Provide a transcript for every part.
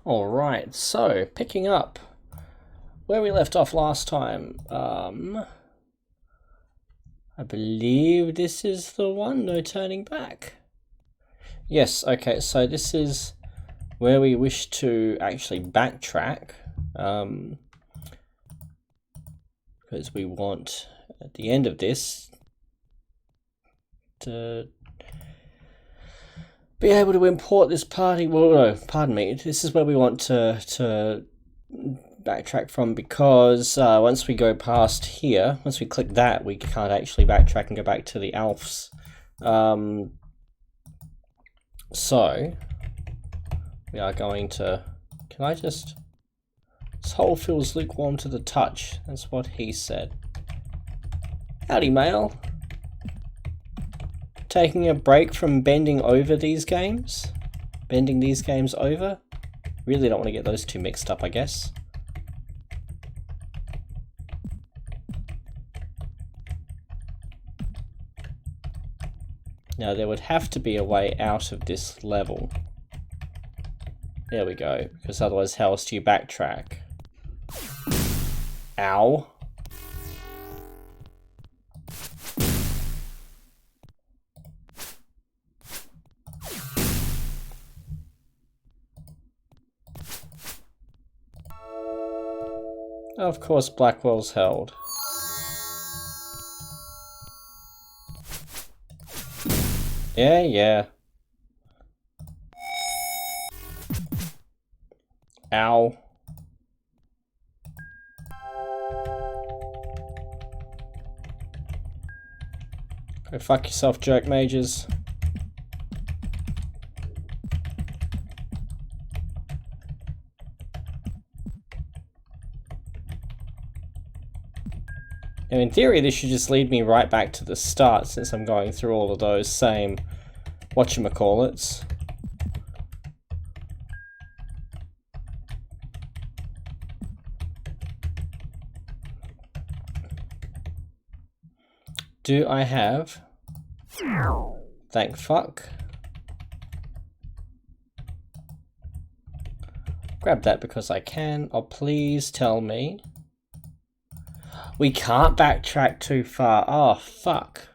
Alright, so picking up where we left off last time. I believe this is the one, no turning back. Yes, okay, so this is where we wish to actually backtrack. Because we want, at the end of this, to be able to import this party. Well, no, pardon me. This is where we want to backtrack from, because once we go past here, once we click that, we can't actually backtrack and go back to the Alps. So we are going to. Can I just? This hole feels lukewarm to the touch. That's what he said. Howdy, MaeL. Taking a break from bending over these games? Bending these games over? Really don't want to get those two mixed up, I guess. Now there would have to be a way out of this level. There we go, because otherwise how else do you backtrack? Ow. Of course, Blackwell's held. Yeah. Ow. Go fuck yourself, jerk mages. And in theory, this should just lead me right back to the start, since I'm going through all of those same whatchamacallits. Do I have? Thank fuck. Grab that because I can. Oh, please tell me. We can't backtrack too far. Oh, fuck.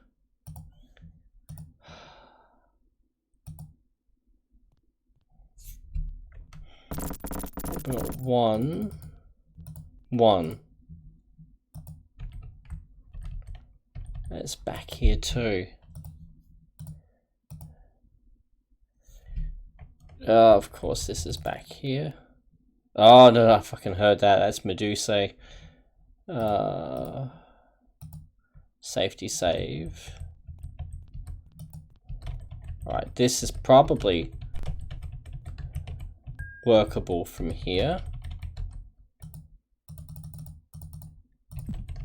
We've got one. It's back here too. Oh, of course this is back here. Oh no, I fucking heard that. That's Medusa. Safety save. Alright, this is probably workable from here.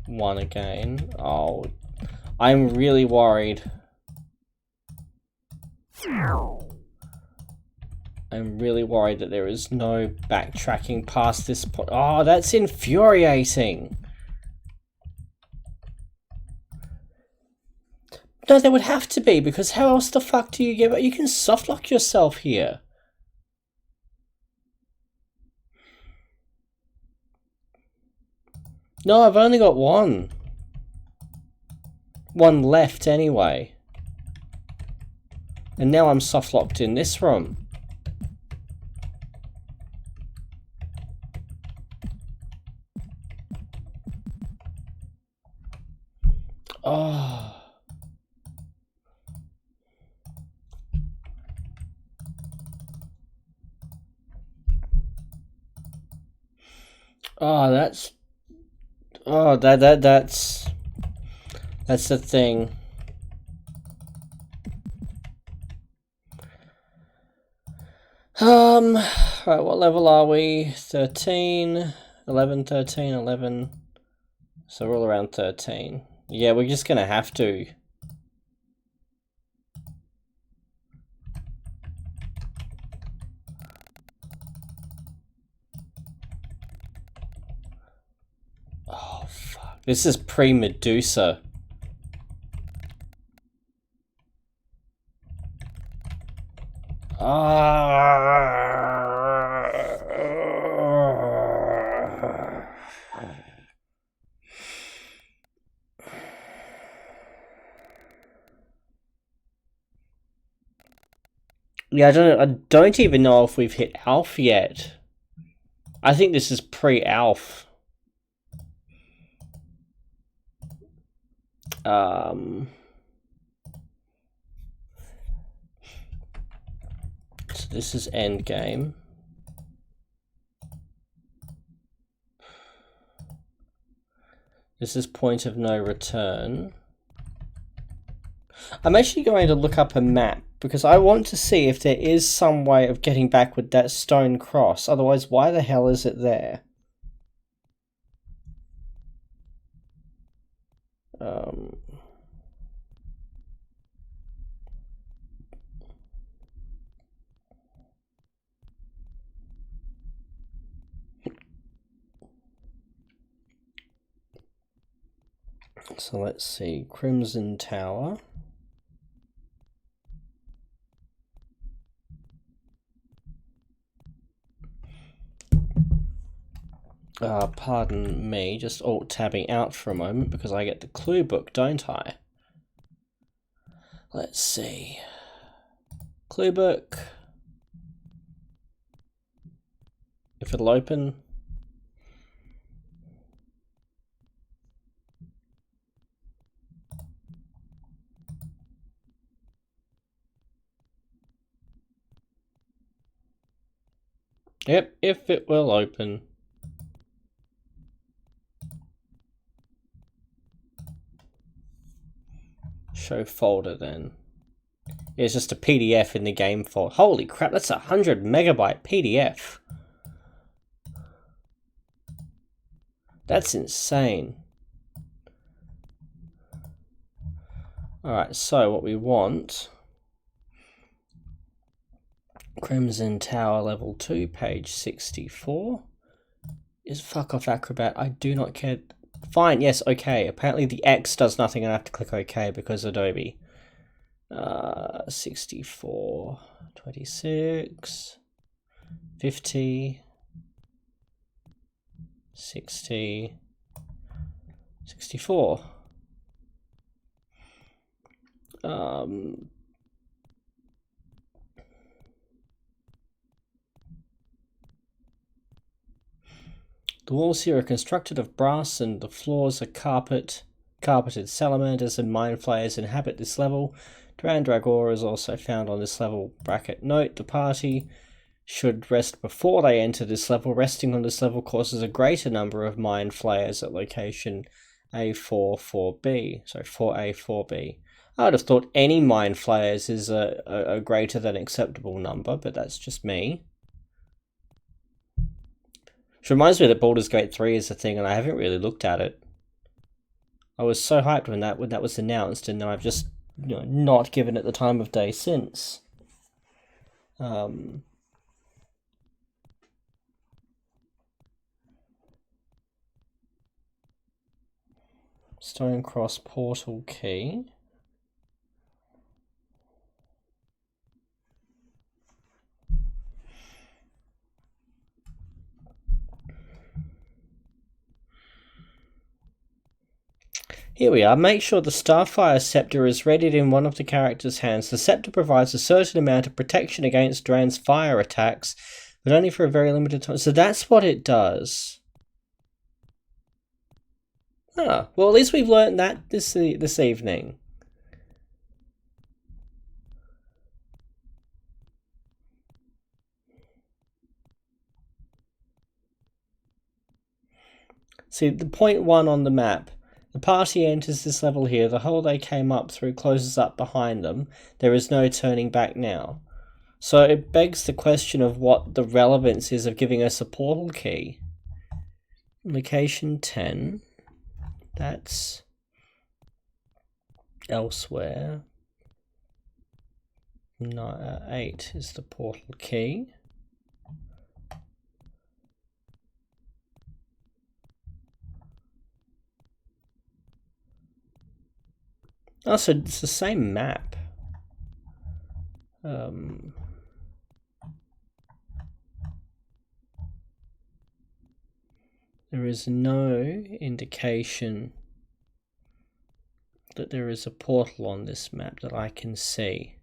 One again. Oh, I'm really worried. I'm really worried that there is no backtracking past this point. Oh, that's infuriating. No, there would have to be, because how else the fuck do you get? You can softlock yourself here. No, I've only got one. One left anyway. And now I'm softlocked in this room. Oh. Oh, that's... Oh, that's the thing. Right, what level are we? 13, 11, 13, 11. So we're all around 13. Yeah, we're just gonna have to. Oh, fuck. This is pre-Medusa. Yeah, I don't even know if we've hit Alf yet. I think this is pre-Alf. So this is endgame. This is point of no return. I'm actually going to look up a map because I want to see if there is some way of getting back with that stone cross. Otherwise, why the hell is it there? So let's see, Crimson Tower. Pardon me, just alt-tabbing out for a moment because I get the clue book, don't I? Let's see. Clue book. If it'll open. Yep, if it will open. Show folder then. It's just a PDF in the game folder. Holy crap, that's a 100 megabyte PDF. That's insane. Alright, so what we want... Crimson Tower level 2, page 64. Is fuck off Acrobat, I do not care. Fine, yes, okay. Apparently the X does nothing and I have to click OK because Adobe. 64, 26, 50, 60, 64. The walls here are constructed of brass and the floors are carpeted. Salamanders and mind flayers inhabit this level. Drandragora is also found on this level. Bracket note, the party should rest before they enter this level. Resting on this level causes a greater number of mind flayers at location A4, 4B. So 4A, 4B. I would have thought any mind flayers is a greater than acceptable number, but that's just me. Which reminds me that Baldur's Gate 3 is a thing, and I haven't really looked at it. I was so hyped when that was announced, and I've just not given it the time of day since. Stonecross portal key. Here we are. Make sure the Starfire Scepter is readied in one of the character's hands. The scepter provides a certain amount of protection against Dran's fire attacks, but only for a very limited time. So that's what it does. Ah, well, at least we've learned that this evening. See, the point 1 on the map. The party enters this level here. The hole they came up through closes up behind them. There is no turning back now. So it begs the question of what the relevance is of giving us a portal key. Location 10. That's elsewhere. 8 is the portal key. Oh, so it's the same map. There is no indication that there is a portal on this map that I can see.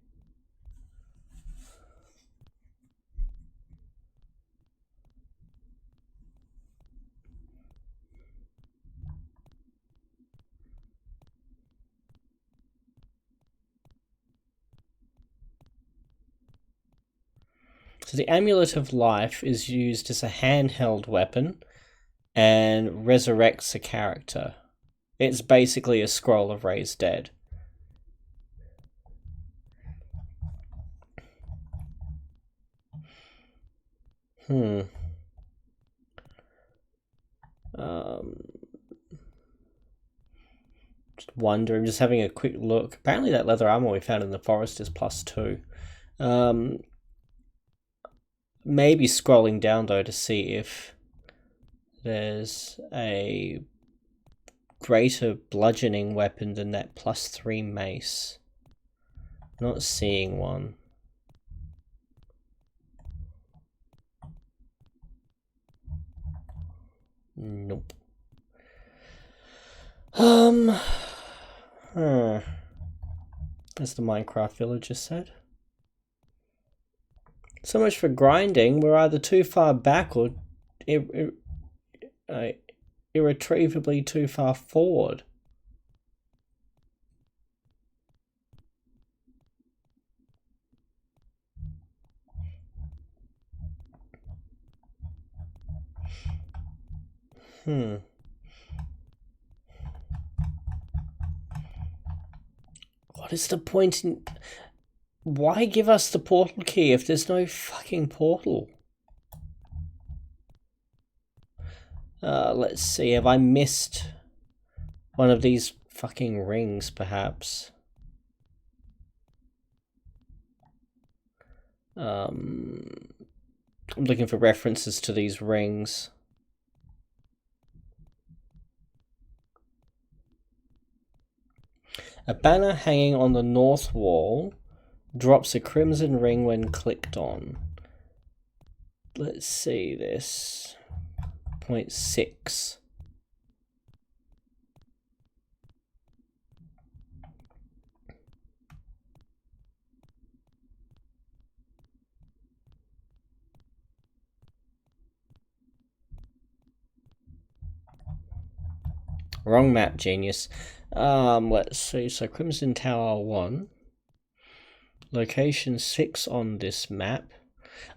So the Amulet of Life is used as a handheld weapon and resurrects a character. It's basically a scroll of Raised Dead. Just wondering, just having a quick look. Apparently that leather armor we found in the forest is +2. Maybe scrolling down though to see if there's a greater bludgeoning weapon than that +3 mace. Not seeing one. Nope. As the Minecraft villager said. So much for grinding. We're either too far back or irretrievably too far forward. What is the point in... Why give us the portal key if there's no fucking portal? Let's see, have I missed one of these fucking rings, perhaps? I'm looking for references to these rings. A banner hanging on the north wall drops a crimson ring when clicked on. Let's see this. 0.6. Wrong map, genius. Let's see. So Crimson Tower 1. Location 6 on this map.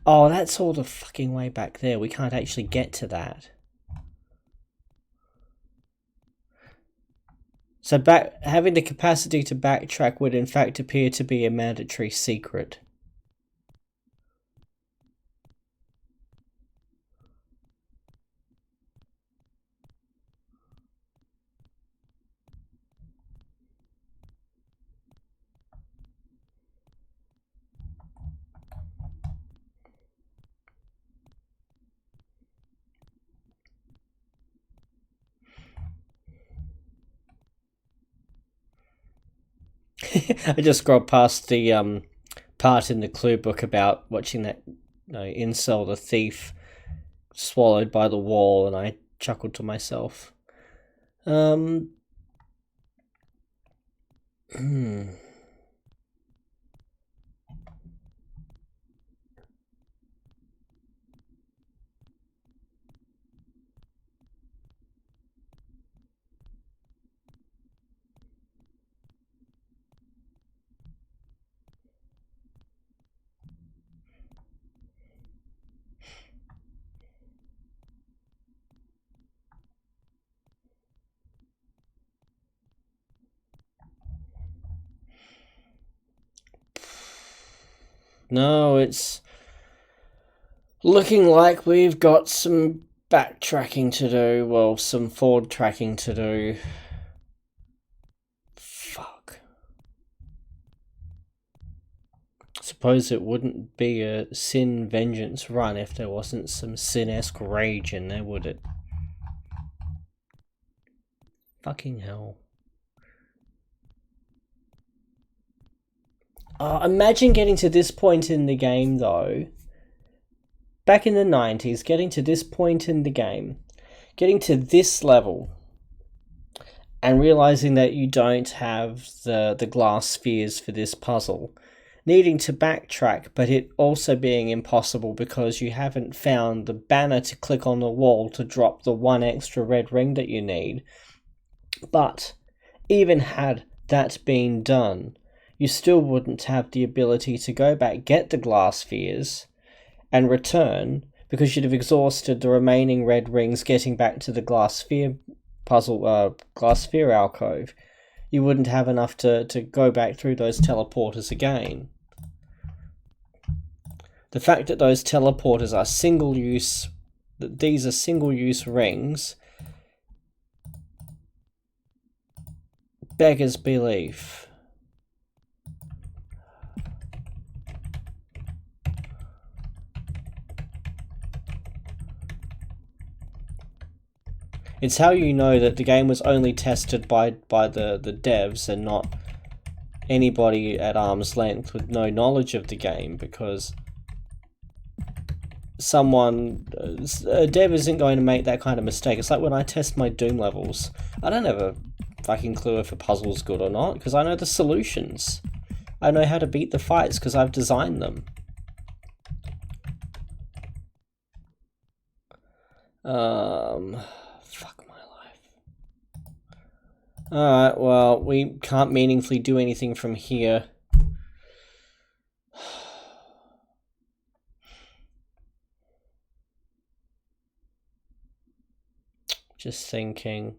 Oh, that's all the fucking way back there. We can't actually get to that. So having the capacity to backtrack would in fact appear to be a mandatory secret. I just scrolled past the part in the clue book about watching that incel, the thief, swallowed by the wall, and I chuckled to myself. No, it's looking like we've got some backtracking to do. Well, some forward tracking to do. Fuck. Suppose it wouldn't be a sin vengeance run if there wasn't some sin-esque rage in there, would it? Fucking hell. Imagine getting to this point in the game, though. Back in the 90s, getting to this point in the game, Getting to this level and realizing that you don't have the glass spheres for this puzzle, needing to backtrack, but it also being impossible because you haven't found the banner to click on the wall to drop the one extra red ring that you need. But even had that been done, you still wouldn't have the ability to go back, get the glass spheres, and return, because you'd have exhausted the remaining red rings getting back to the glass sphere puzzle, glass sphere alcove. You wouldn't have enough to go back through those teleporters again. The fact that those teleporters are single-use, that these are single-use rings, beggars belief. It's how you know that the game was only tested by the devs and not anybody at arm's length with no knowledge of the game, because a dev isn't going to make that kind of mistake. It's like when I test my Doom levels. I don't have a fucking clue if a puzzle's good or not, because I know the solutions. I know how to beat the fights because I've designed them. Fuck my life. Alright, well, we can't meaningfully do anything from here. Just thinking.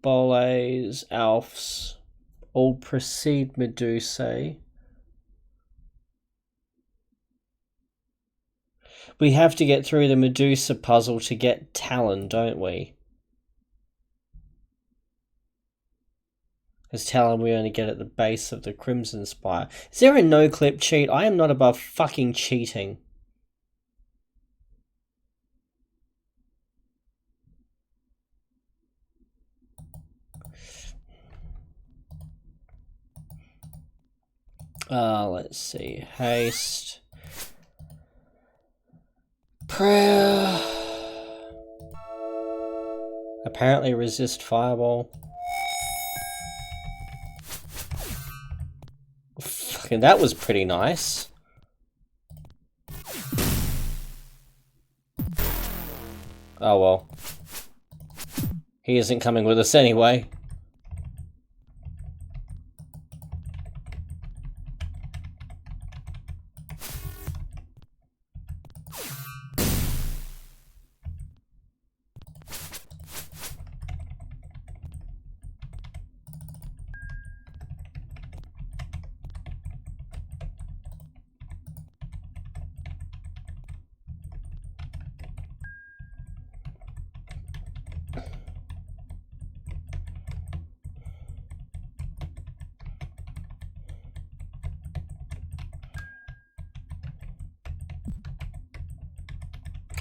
Boles, Alfs, all precede Medusae. We have to get through the Medusa puzzle to get Talon, don't we? Because Talon we only get at the base of the Crimson Spire. Is there a no-clip cheat? I am not above fucking cheating. Let's see. Haste. Prayer. Apparently resist fireball. Fucking that was pretty nice. Oh well. He isn't coming with us anyway.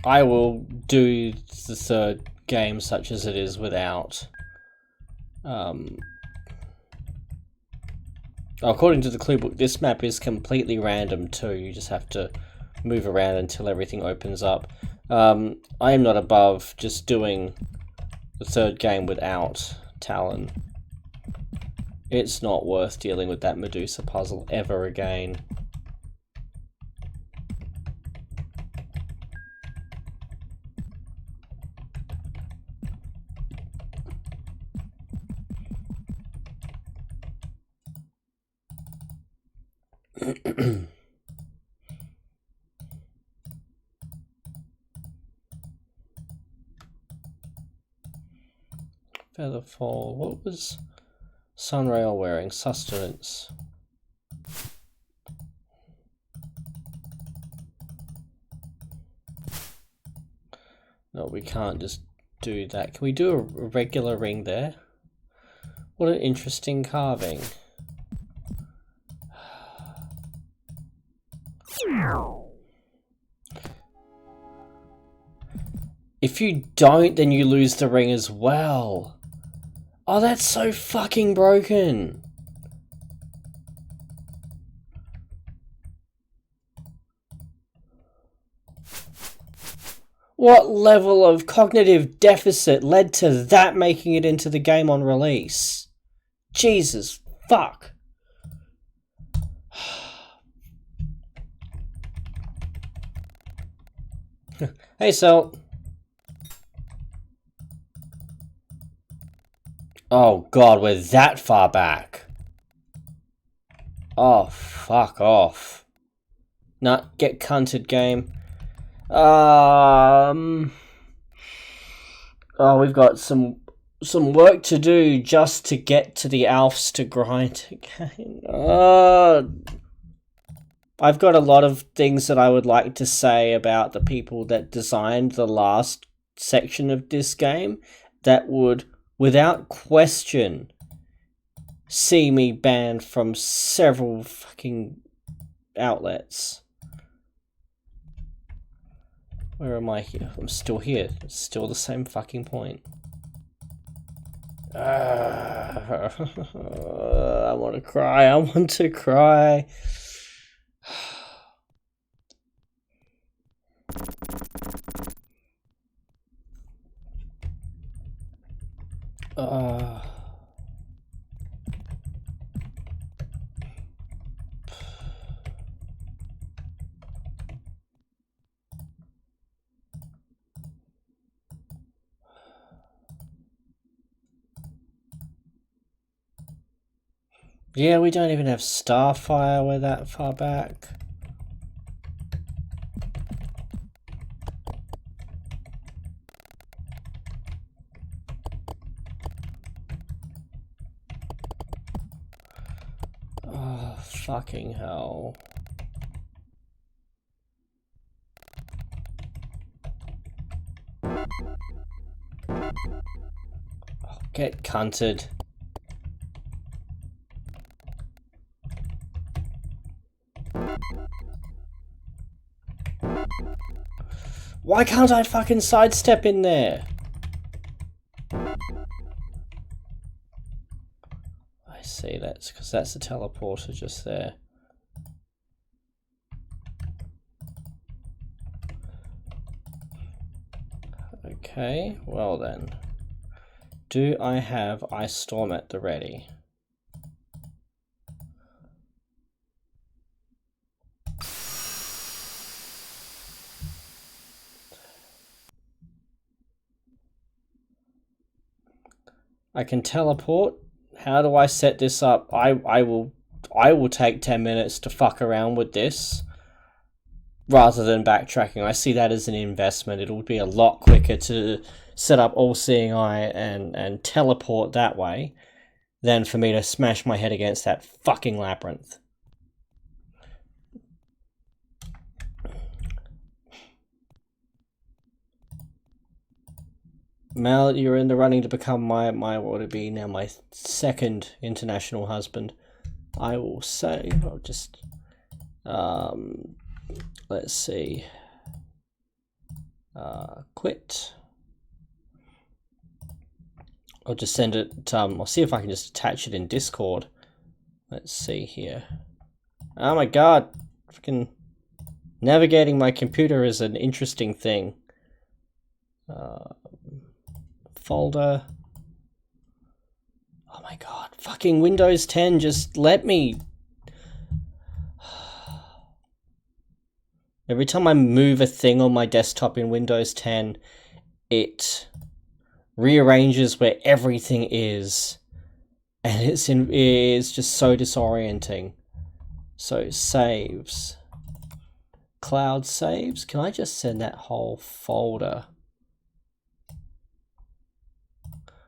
I will do the third game such as it is without. According to the clue book, this map is completely random too. You just have to move around until everything opens up. I am not above just doing the third game without Talon. It's not worth dealing with that Medusa puzzle ever again. Featherfall. What was Sunrail wearing? Sustenance. No, we can't just do that. Can we do a regular ring there? What an interesting carving. If you don't, then you lose the ring as well. Oh, that's so fucking broken. What level of cognitive deficit led to that making it into the game on release? Jesus fuck. Hey, Salt. Oh god, we're that far back. Oh, fuck off. Nah, get cunted, game. Oh, we've got some work to do just to get to the Alfs to grind again. I've got a lot of things that I would like to say about the people that designed the last section of this game that would, without question, see me banned from several fucking outlets. Where am I here? I'm still here. It's still the same fucking point. I want to cry. I want to cry. Yeah, we don't even have Starfire. We're that far back. Oh, fucking hell. Oh, get cunted. Why can't I fucking sidestep in there? I see, that's because that's a teleporter just there. Okay, well then. Do I have Ice Storm at the ready? I can teleport. How do I set this up? I will take 10 minutes to fuck around with this rather than backtracking. I see that as an investment. It'll be a lot quicker to set up All-Seeing Eye and teleport that way than for me to smash my head against that fucking labyrinth. MaeL, you're in the running to become my what would it be now, my second international husband. I will say, I'll just, let's see, quit. I'll just send it, I'll see if I can just attach it in Discord. Let's see here. Oh my god, fucking navigating my computer is an interesting thing. Folder. Oh my god, fucking Windows 10, just let me. Every time I move a thing on my desktop in Windows 10, it rearranges where everything is, and it's just so disorienting. So saves, cloud saves. Can I just send that whole folder?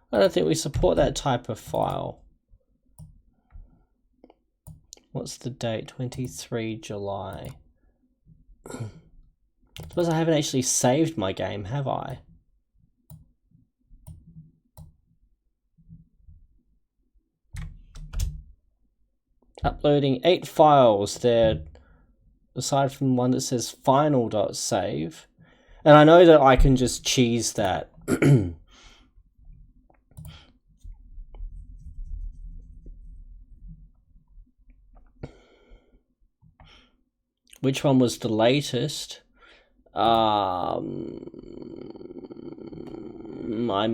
I don't think we support that type of file. What's the date? 23 July. I suppose I haven't actually saved my game, have I? Uploading 8 files there, aside from one that says final.save. And I know that I can just cheese that. Which one was the latest? I'm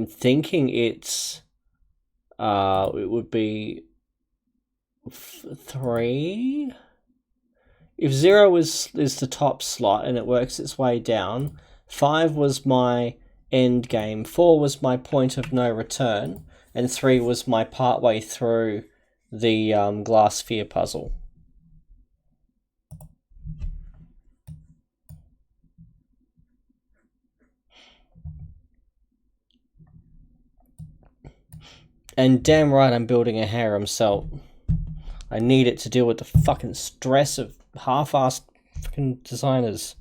thinking it would be 3. If 0 is the top slot and it works its way down, 5 was my end game, 4 was my point of no return, and 3 was my partway through the glass sphere puzzle. And damn right I'm building a harem, so I need it to deal with the fucking stress of half-assed fucking designers.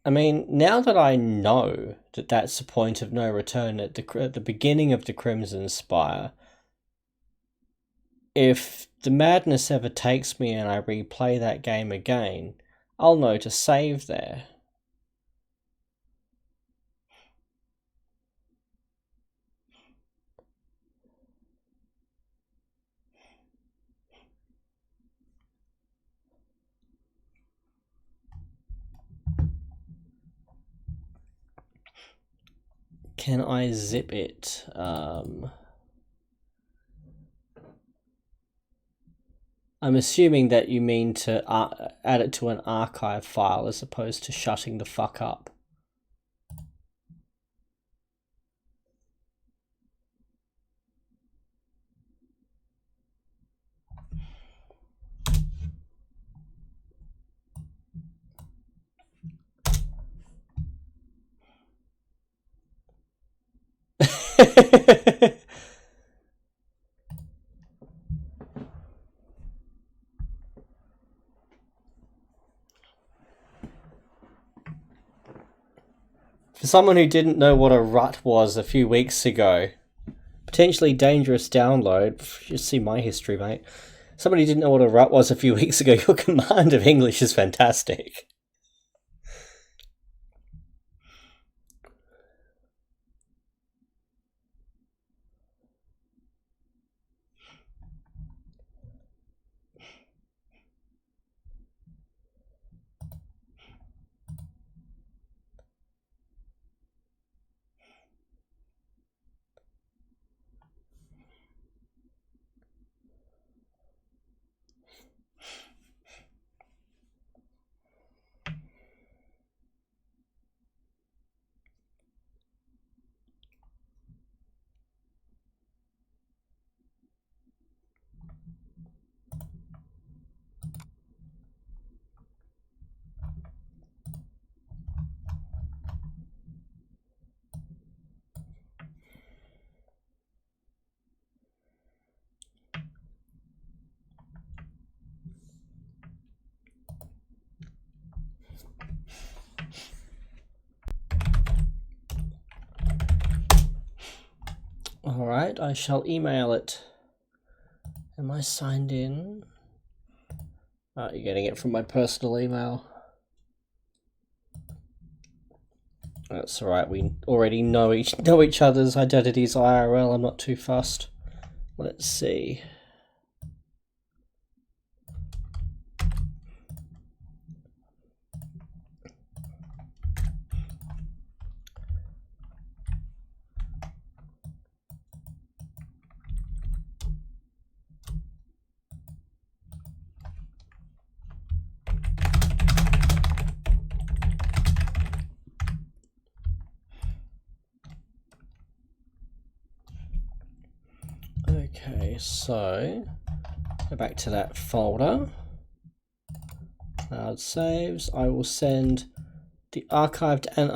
I mean, now that I know that that's the point of no return at the beginning of the Crimson Spire, if the madness ever takes me and I replay that game again, I'll know to save there. Can I zip it? I'm assuming that you mean to add it to an archive file as opposed to shutting the fuck up. For someone who didn't know what a rut was a few weeks ago, potentially dangerous download, you see my history, mate. Somebody didn't know what a rut was a few weeks ago, your command of English is fantastic. Alright, I shall email it. Am I signed in? Oh, you're getting it from my personal email. That's alright, we already know each other's identities IRL, I'm not too fussed. Let's see. Okay, so go back to that folder. Cloud saves. I will send the archived and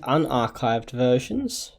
unarchived versions.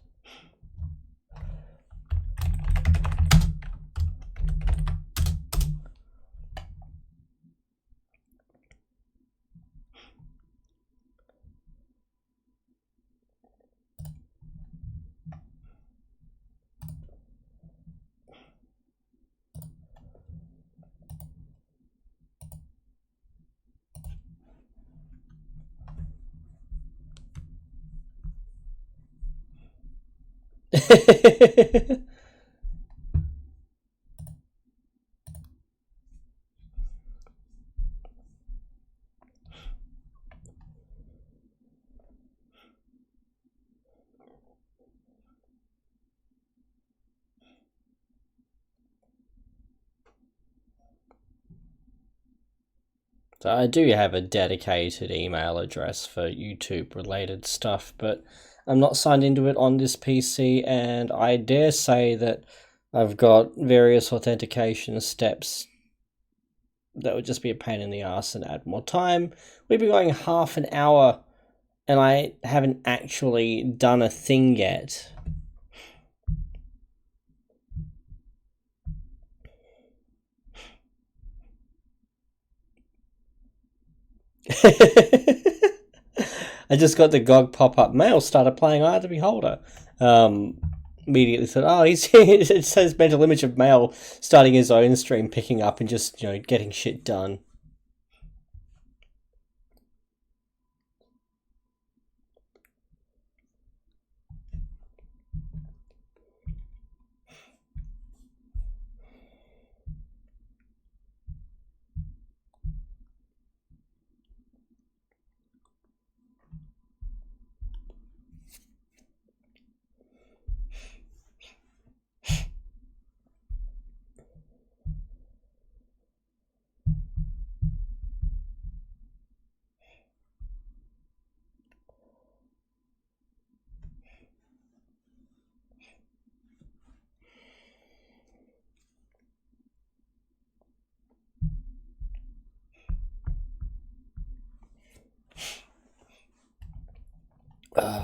So I do have a dedicated email address for YouTube related stuff, but I'm not signed into it on this PC, and I dare say that I've got various authentication steps that would just be a pain in the ass and add more time. We've been going half an hour, and I haven't actually done a thing yet. I just got the GOG pop-up. MaeL started playing Eye of the Beholder. Immediately thought, oh, it says mental image of MaeL starting his own stream, picking up and just, getting shit done.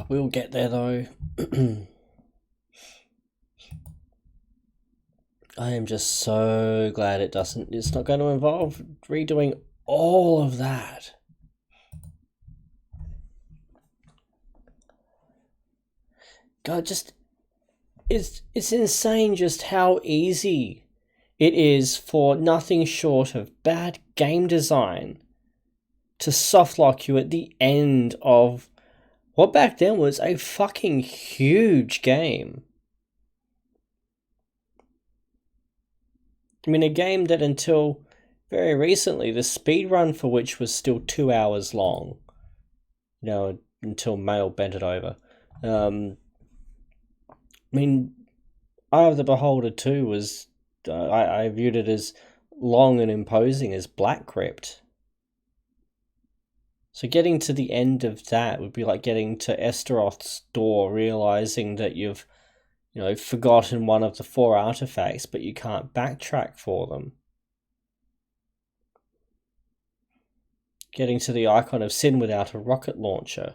We'll get there though. I am just so glad it's not going to involve redoing all of that. God, it's insane just how easy it is for nothing short of bad game design to softlock you at the end of what back then was a fucking huge game. I mean, a game that until very recently, the speed run for which was still 2 hours long. Until MaeL bent it over. I mean, Eye of the Beholder 2 was... I viewed it as long and imposing as Black Crypt. So getting to the end of that would be like getting to Esteroth's door, realizing that you've, forgotten one of the 4 artifacts, but you can't backtrack for them. Getting to the icon of Sin without a rocket launcher.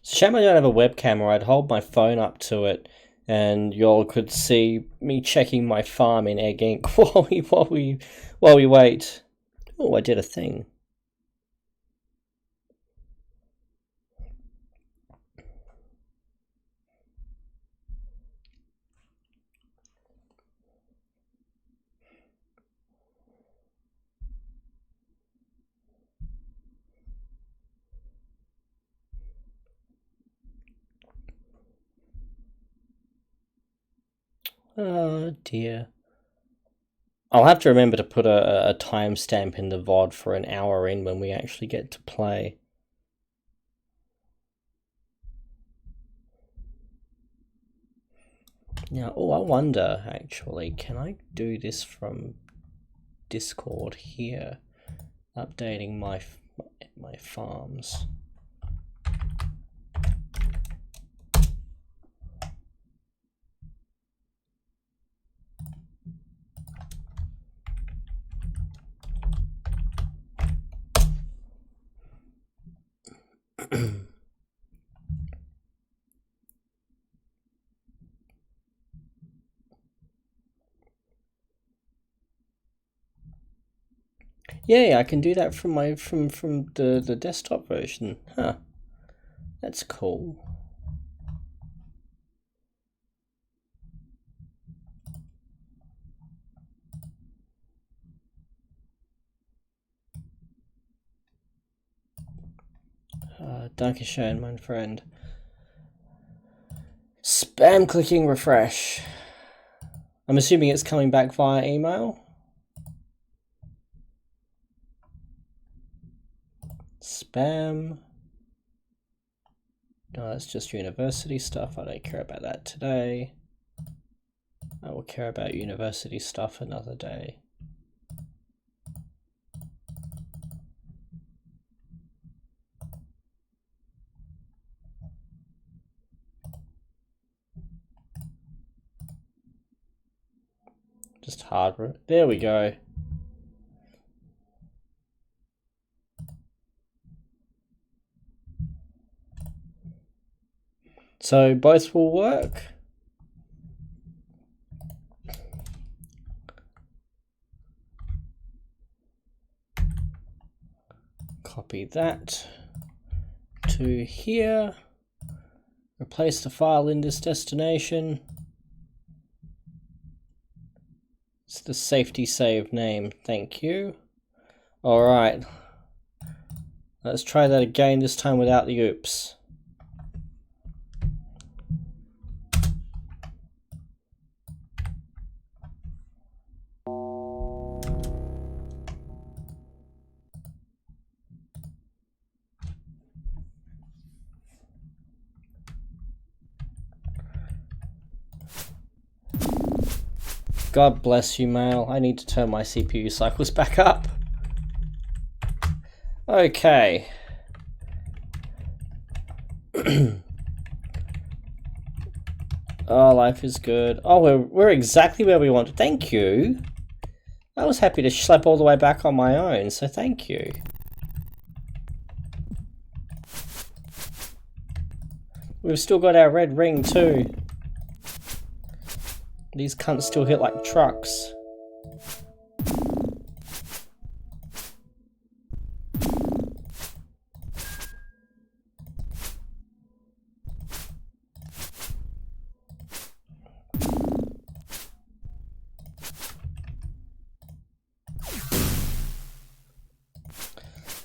It's a shame I don't have a webcam, or I'd hold my phone up to it and y'all could see me checking my farm in Egg Inc. while we wait. Oh, I did a thing. Oh dear. I'll have to remember to put a timestamp in the VOD for an hour in when we actually get to play. Now, I wonder, actually, can I do this from Discord here? Updating my farms. Yeah, I can do that from my from the desktop version. Huh. That's cool. Dankeschön, mein friend. Spam clicking refresh. I'm assuming it's coming back via email. Spam. No, that's just university stuff. I don't care about that today. I will care about university stuff another day. Just hardware. There we go. So both will work. Copy that to here. Replace the file in this destination. It's the safety save name, thank you. All right, let's try that again, this time without the oops. God bless you, MaeL. I need to turn my CPU cycles back up. Okay. Oh, life is good. Oh, we're exactly where we want. Thank you. I was happy to schlep all the way back on my own, so thank you. We've still got our red ring too. These cunts still hit like trucks.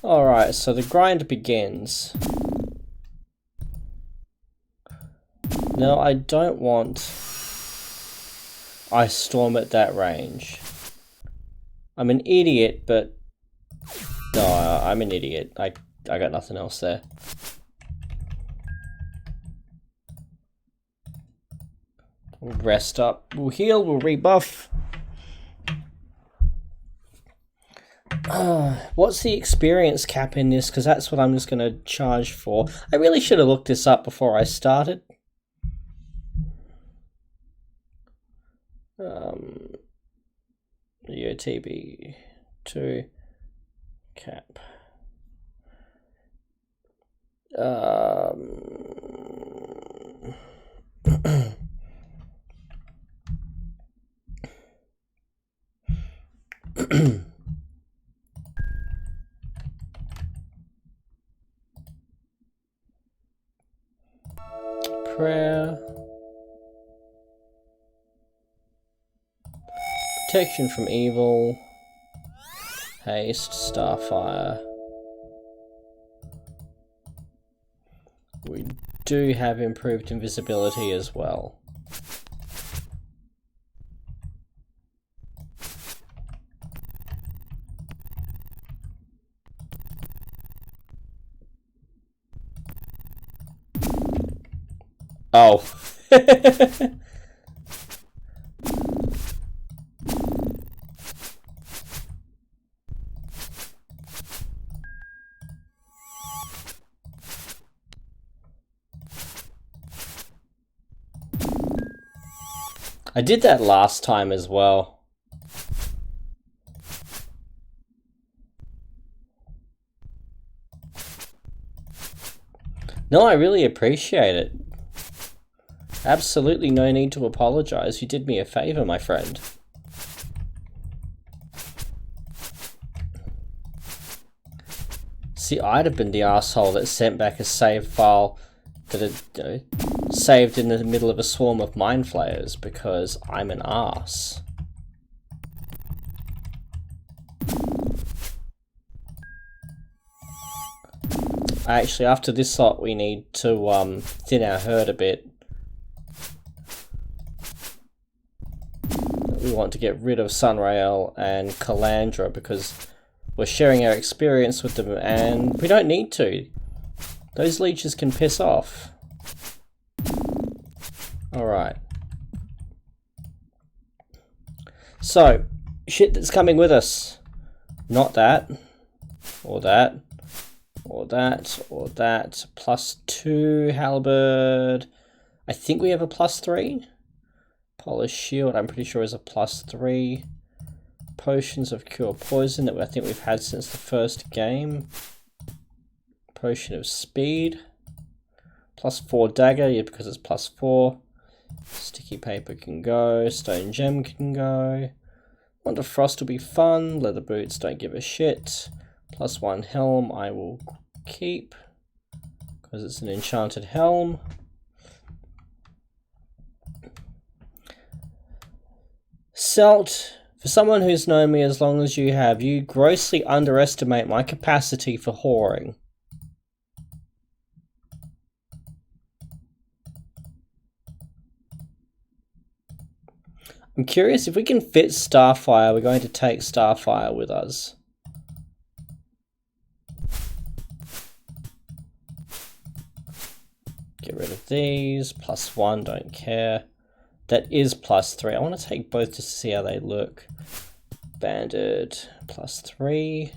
Alright, so the grind begins. No, I don't want I storm at that range. I'm an idiot, but no, I'm an idiot. I got nothing else there. We'll rest up. We'll heal. We'll rebuff. What's the experience cap in this? Because that's what I'm just going to charge for. I really should have looked this up before I started. UTB 2 cap. Prayer. Protection from evil. Haste, Starfire. We do have improved invisibility as well. Oh. I did that last time as well. No, I really appreciate it. Absolutely no need to apologize. You did me a favor, my friend. See, I'd have been the asshole that sent back a save file that had saved in the middle of a swarm of mind flayers because I'm an ass. Actually, after this lot, we need to thin our herd a bit. We want to get rid of Sunrail and Calandra because we're sharing our experience with them and we don't need to. Those leeches can piss off. Alright. So, shit that's coming with us. Not that. Or that. Or that. Or that. +2 halberd. I think we have a +3. Polished shield, I'm pretty sure is a +3. Potions of cure poison that I think we've had since the first game. Potion of speed. +4 dagger, yeah, because it's +4. Sticky paper can go. Stone gem can go. Wonder frost will be fun. Leather boots, don't give a shit. +1 helm I will keep because it's an enchanted helm. Selt, for someone who's known me as long as you have, you grossly underestimate my capacity for whoring. I'm curious if we can fit Starfire, we're going to take Starfire with us. Get rid of these, +1, don't care. That is +3. I want to take both just to see how they look. Banded, +3.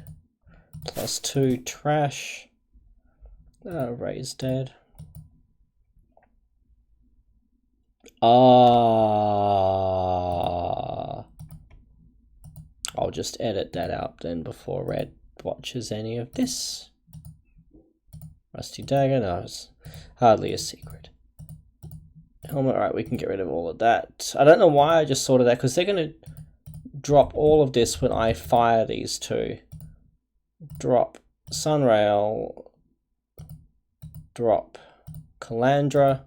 +2, trash. Ray's dead. I'll just edit that out then before Red watches any of this. Rusty dagger, no, it's hardly a secret. Helmet, alright, we can get rid of all of that. I don't know why I just thought of that, because they're going to drop all of this when I fire these two. Drop Sunrail. Drop Calandra.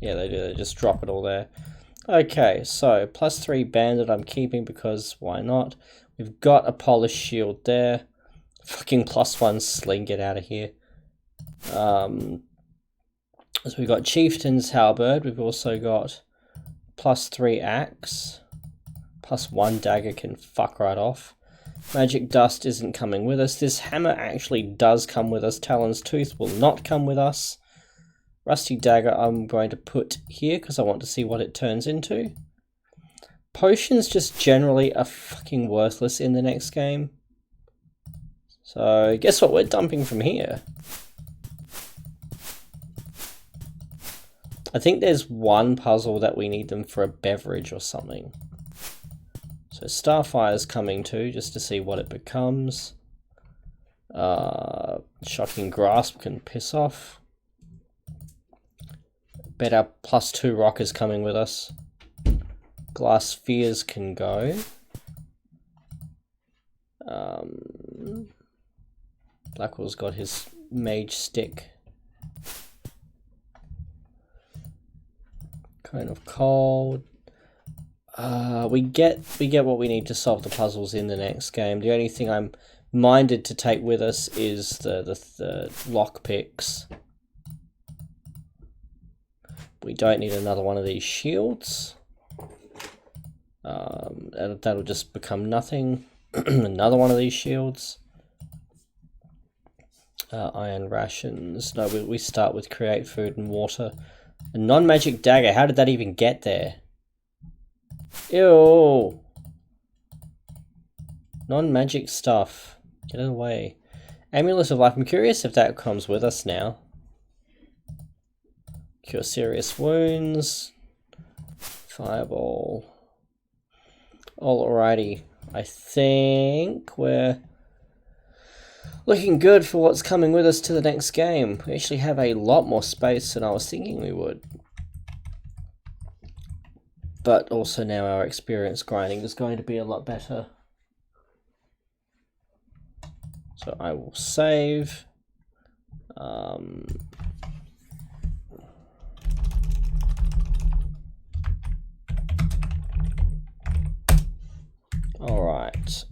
Yeah, they do, they just drop it all there. Okay, so +3 bandit I'm keeping because why not? We've got a polished shield there. Fucking +1 sling, get out of here. So we've got Chieftain's Halberd, we've also got +3 axe, +1 dagger can fuck right off. Magic Dust isn't coming with us. This hammer actually does come with us. Talon's Tooth will not come with us. Rusty dagger I'm going to put here because I want to see what it turns into. Potions just generally are fucking worthless in the next game. So guess what we're dumping from here? I think there's one puzzle that we need them for a beverage or something. So Starfire's coming too, just to see what it becomes. Shocking Grasp can piss off. Bet our +2 rock is coming with us. Glass Spheres can go. Blackwell's got his mage stick. Kind of cold. We get what we need to solve the puzzles in the next game. The only thing I'm minded to take with us is the lock picks. We don't need another one of these shields. That'll just become nothing. Another one of these shields. Iron rations. No, we start with create food and water. A non-magic dagger. How did that even get there? Ew. Non-magic stuff. Get it away. Amulet of Life. I'm curious if that comes with us now. Cure serious wounds. Fireball. Alrighty. I think we're looking good for what's coming with us to the next game. We actually have a lot more space than I was thinking we would. But also now our experience grinding is going to be a lot better. So I will save. All right.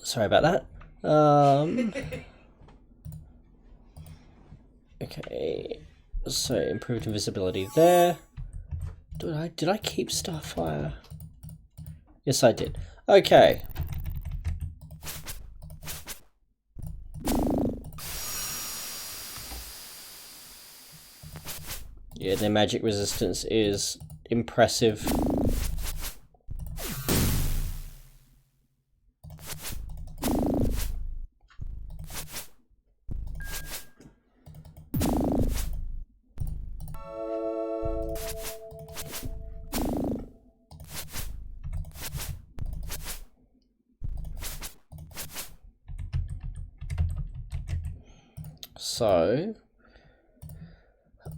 Sorry about that. Okay. So improved invisibility there. Did I keep Starfire? Yes, I did. Okay. Yeah, their magic resistance is impressive. So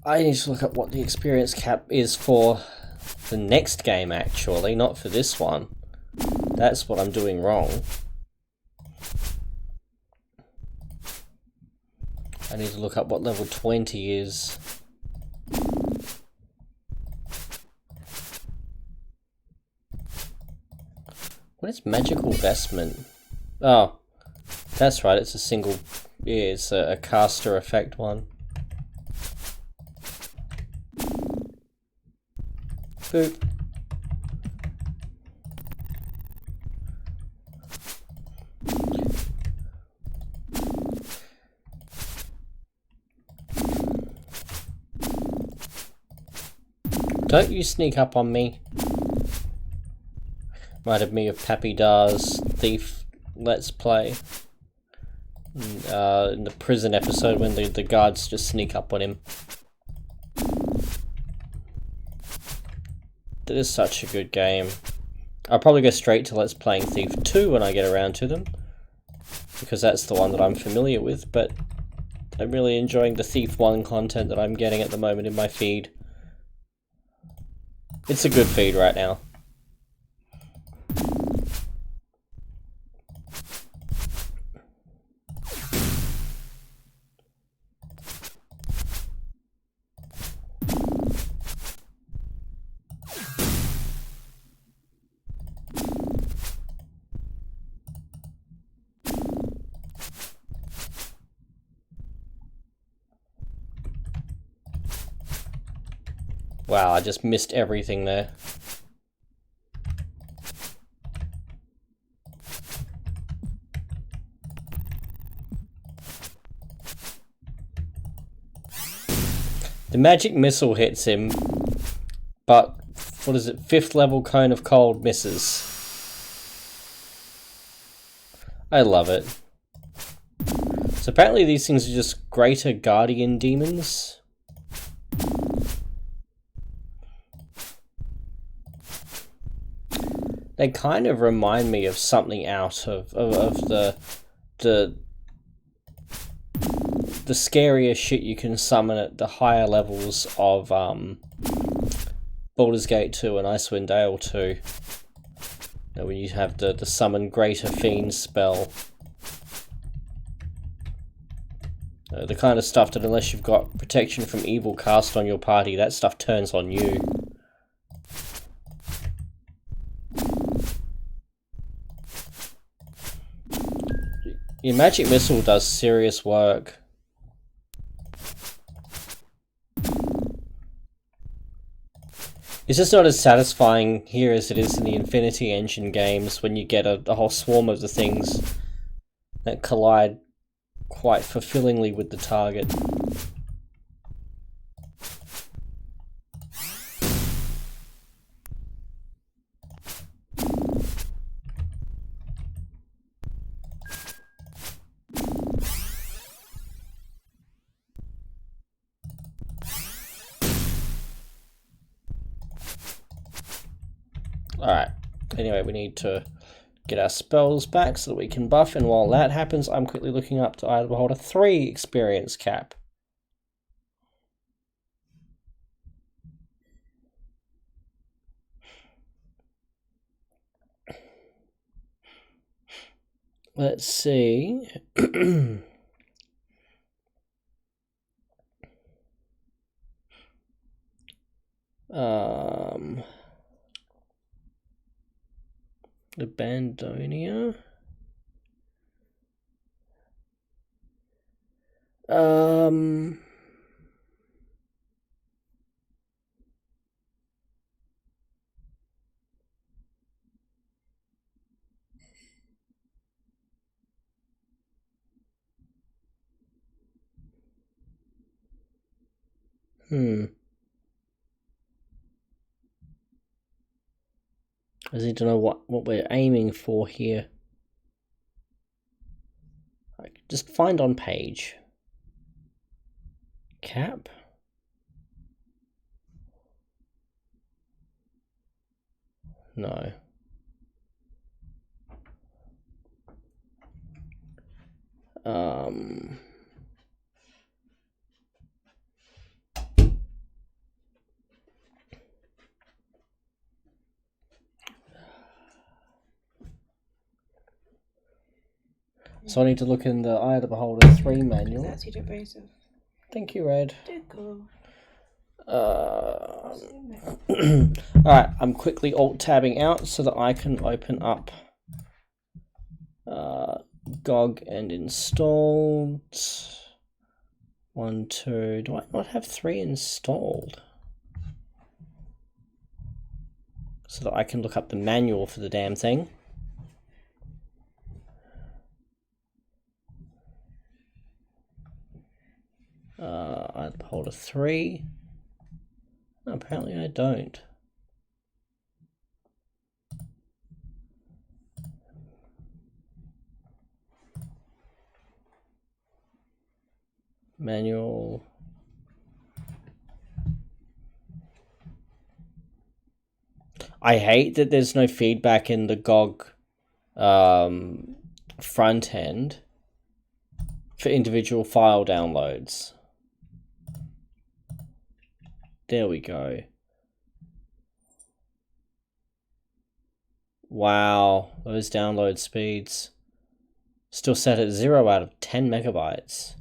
I need to look up what the experience cap is for the next game, actually, not for this one. That's what I'm doing wrong. I need to look up what level 20 is. What is magical vestment? Oh, that's right, it's a single... Yeah, it's a caster effect one. Boop. Don't you sneak up on me. Reminded me of Pappy Dar's Thief Let's Play. In the prison episode when the guards just sneak up on him. That is such a good game. I'll probably go straight to Let's Playing Thief 2 when I get around to them, because that's the one that I'm familiar with, but I'm really enjoying the Thief 1 content that I'm getting at the moment in my feed. It's a good feed right now. Wow, I just missed everything there. The magic missile hits him, but what is it? 5th level cone of cold misses. I love it. So apparently these things are just greater guardian demons. They kind of remind me of something out of the scarier shit you can summon at the higher levels of Baldur's Gate 2 and Icewind Dale 2. You know, when you have the summon Greater Fiend spell. The kind of stuff that unless you've got protection from evil cast on your party, that stuff turns on you. Your magic missile does serious work. It's just not as satisfying here as it is in the Infinity Engine games when you get a whole swarm of the things that collide quite fulfillingly with the target. Alright, anyway, we need to get our spells back so that we can buff, and while that happens, I'm quickly looking up to either hold a 3 experience cap. Let's see. The Bandonia. I need to know what we're aiming for here. Just find on page. Cap? No. So I need to look in the Eye of the Beholder 3 manual. That's your abrasive. Thank you, Red. Alright, I'm quickly alt-tabbing out so that I can open up GOG and installed. 1, 2. Do I not have 3 installed? So that I can look up the manual for the damn thing. I hold a 3. No, apparently I don't. Manual. I hate that there's no feedback in the GOG front end for individual file downloads. There we go. Wow, those download speeds. Still set at 0 out of 10 megabytes.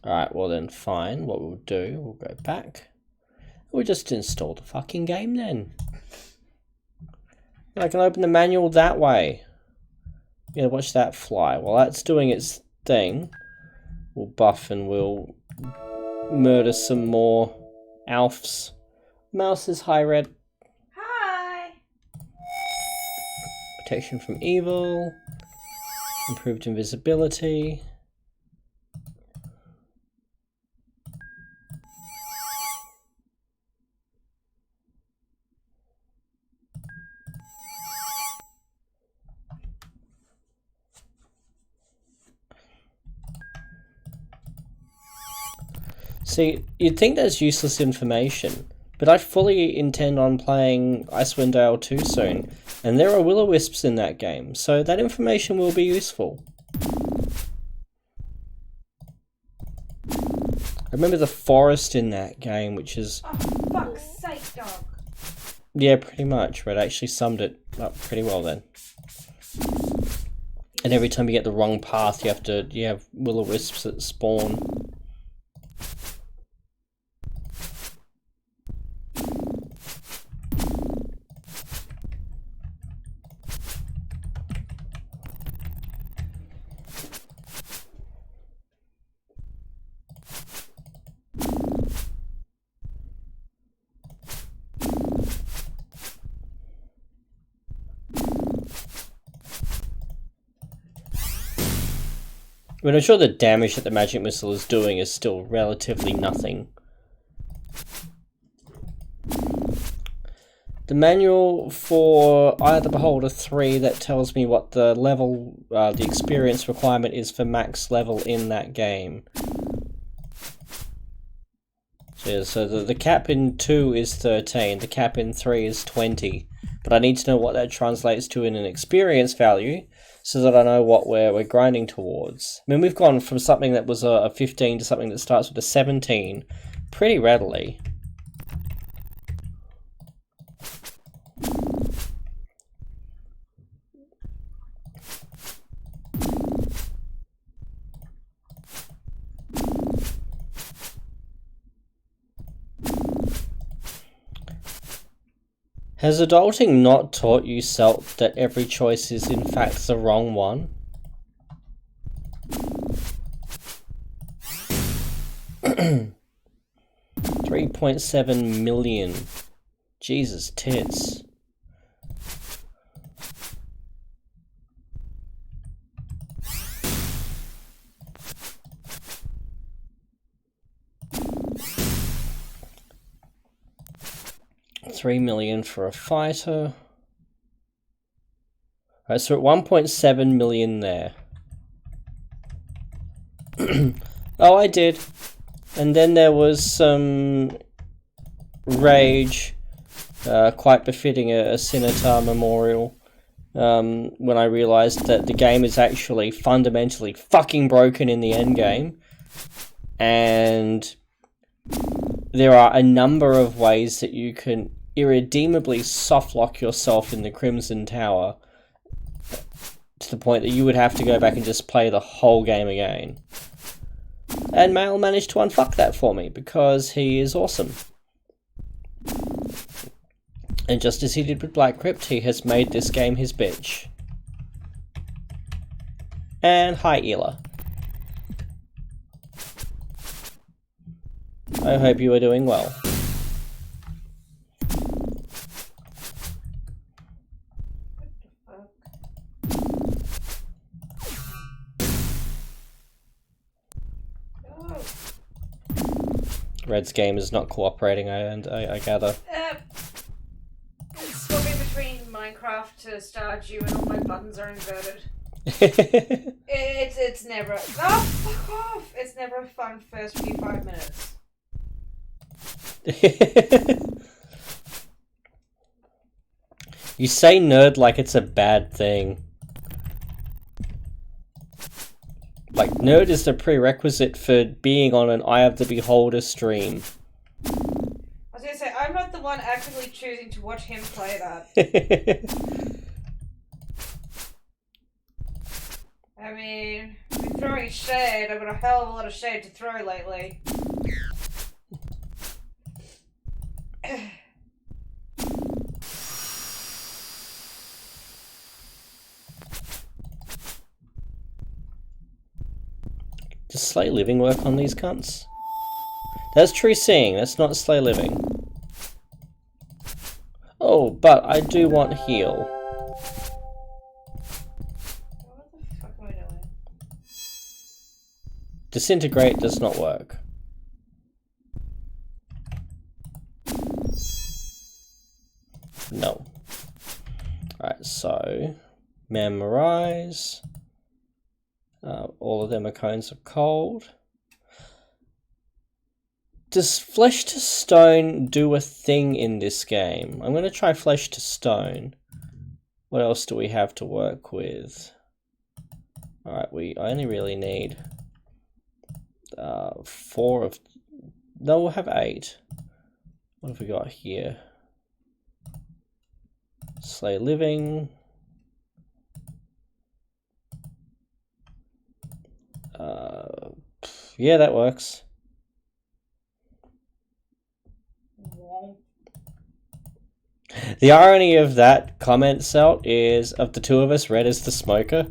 Alright, well then fine. What we'll do, we'll go back. We'll just install the fucking game then. I can open the manual that way. Yeah, watch that fly. While that's doing its thing, we'll buff and we'll murder some more Alfs. Mouse is hi, Red. Hi! Protection from evil. Improved invisibility. See, you'd think that's useless information, but I fully intend on playing Icewind Dale 2 soon, and there are will-o-wisps in that game, so that information will be useful. I remember the forest in that game, which is... Oh, fuck's sake, dog! Yeah, pretty much. Red actually summed it up pretty well then. And every time you get the wrong path, you have will-o-wisps that spawn. I mean, I'm sure the damage that the magic missile is doing is still relatively nothing. The manual for Eye of the Beholder 3 that tells me what the level, the experience requirement is for max level in that game. So the cap in 2 is 13, the cap in 3 is 20, but I need to know what that translates to in an experience value, so that I know what we're grinding towards. I mean, we've gone from something that was a 15 to something that starts with a 17 pretty readily. Has adulting not taught you, Selt, that every choice is in fact the wrong one? $3.7 million. Jesus tits. $3 million for a fighter. Alright, so at 1.7 million there. Oh, I did. And then there was some rage, quite befitting a Scimitar memorial, when I realised that the game is actually fundamentally fucking broken in the endgame, and there are a number of ways that you can irredeemably softlock yourself in the Crimson Tower to the point that you would have to go back and just play the whole game again. And MaeL managed to unfuck that for me because he is awesome. And just as he did with Black Crypt, he has made this game his bitch. And hi, Ela. I hope you are doing well. Red's game is not cooperating, I gather. It's swapping between Minecraft to Stardew and all my buttons are inverted. It's never... Oh, fuck off! It's never a fun first few 5 minutes. You say nerd like it's a bad thing. Like, nerd is the prerequisite for being on an Eye of the Beholder stream. I was gonna say, I'm not the one actively choosing to watch him play that. I mean, with throwing shade, I've got a hell of a lot of shade to throw lately. Does Slay Living work on these cunts? That's True Seeing, that's not Slay Living. Oh, but I do want heal. What the fuck am I doing? Disintegrate does not work. No. Alright, so memorize. All of them are cones of cold. Does Flesh to Stone do a thing in this game? I'm going to try Flesh to Stone. What else do we have to work with? Alright, we only really need 4 of... No, we'll have 8. What have we got here? Slay Living. Yeah, that works. The irony of that comment, Selt, is of the two of us, Red is the smoker.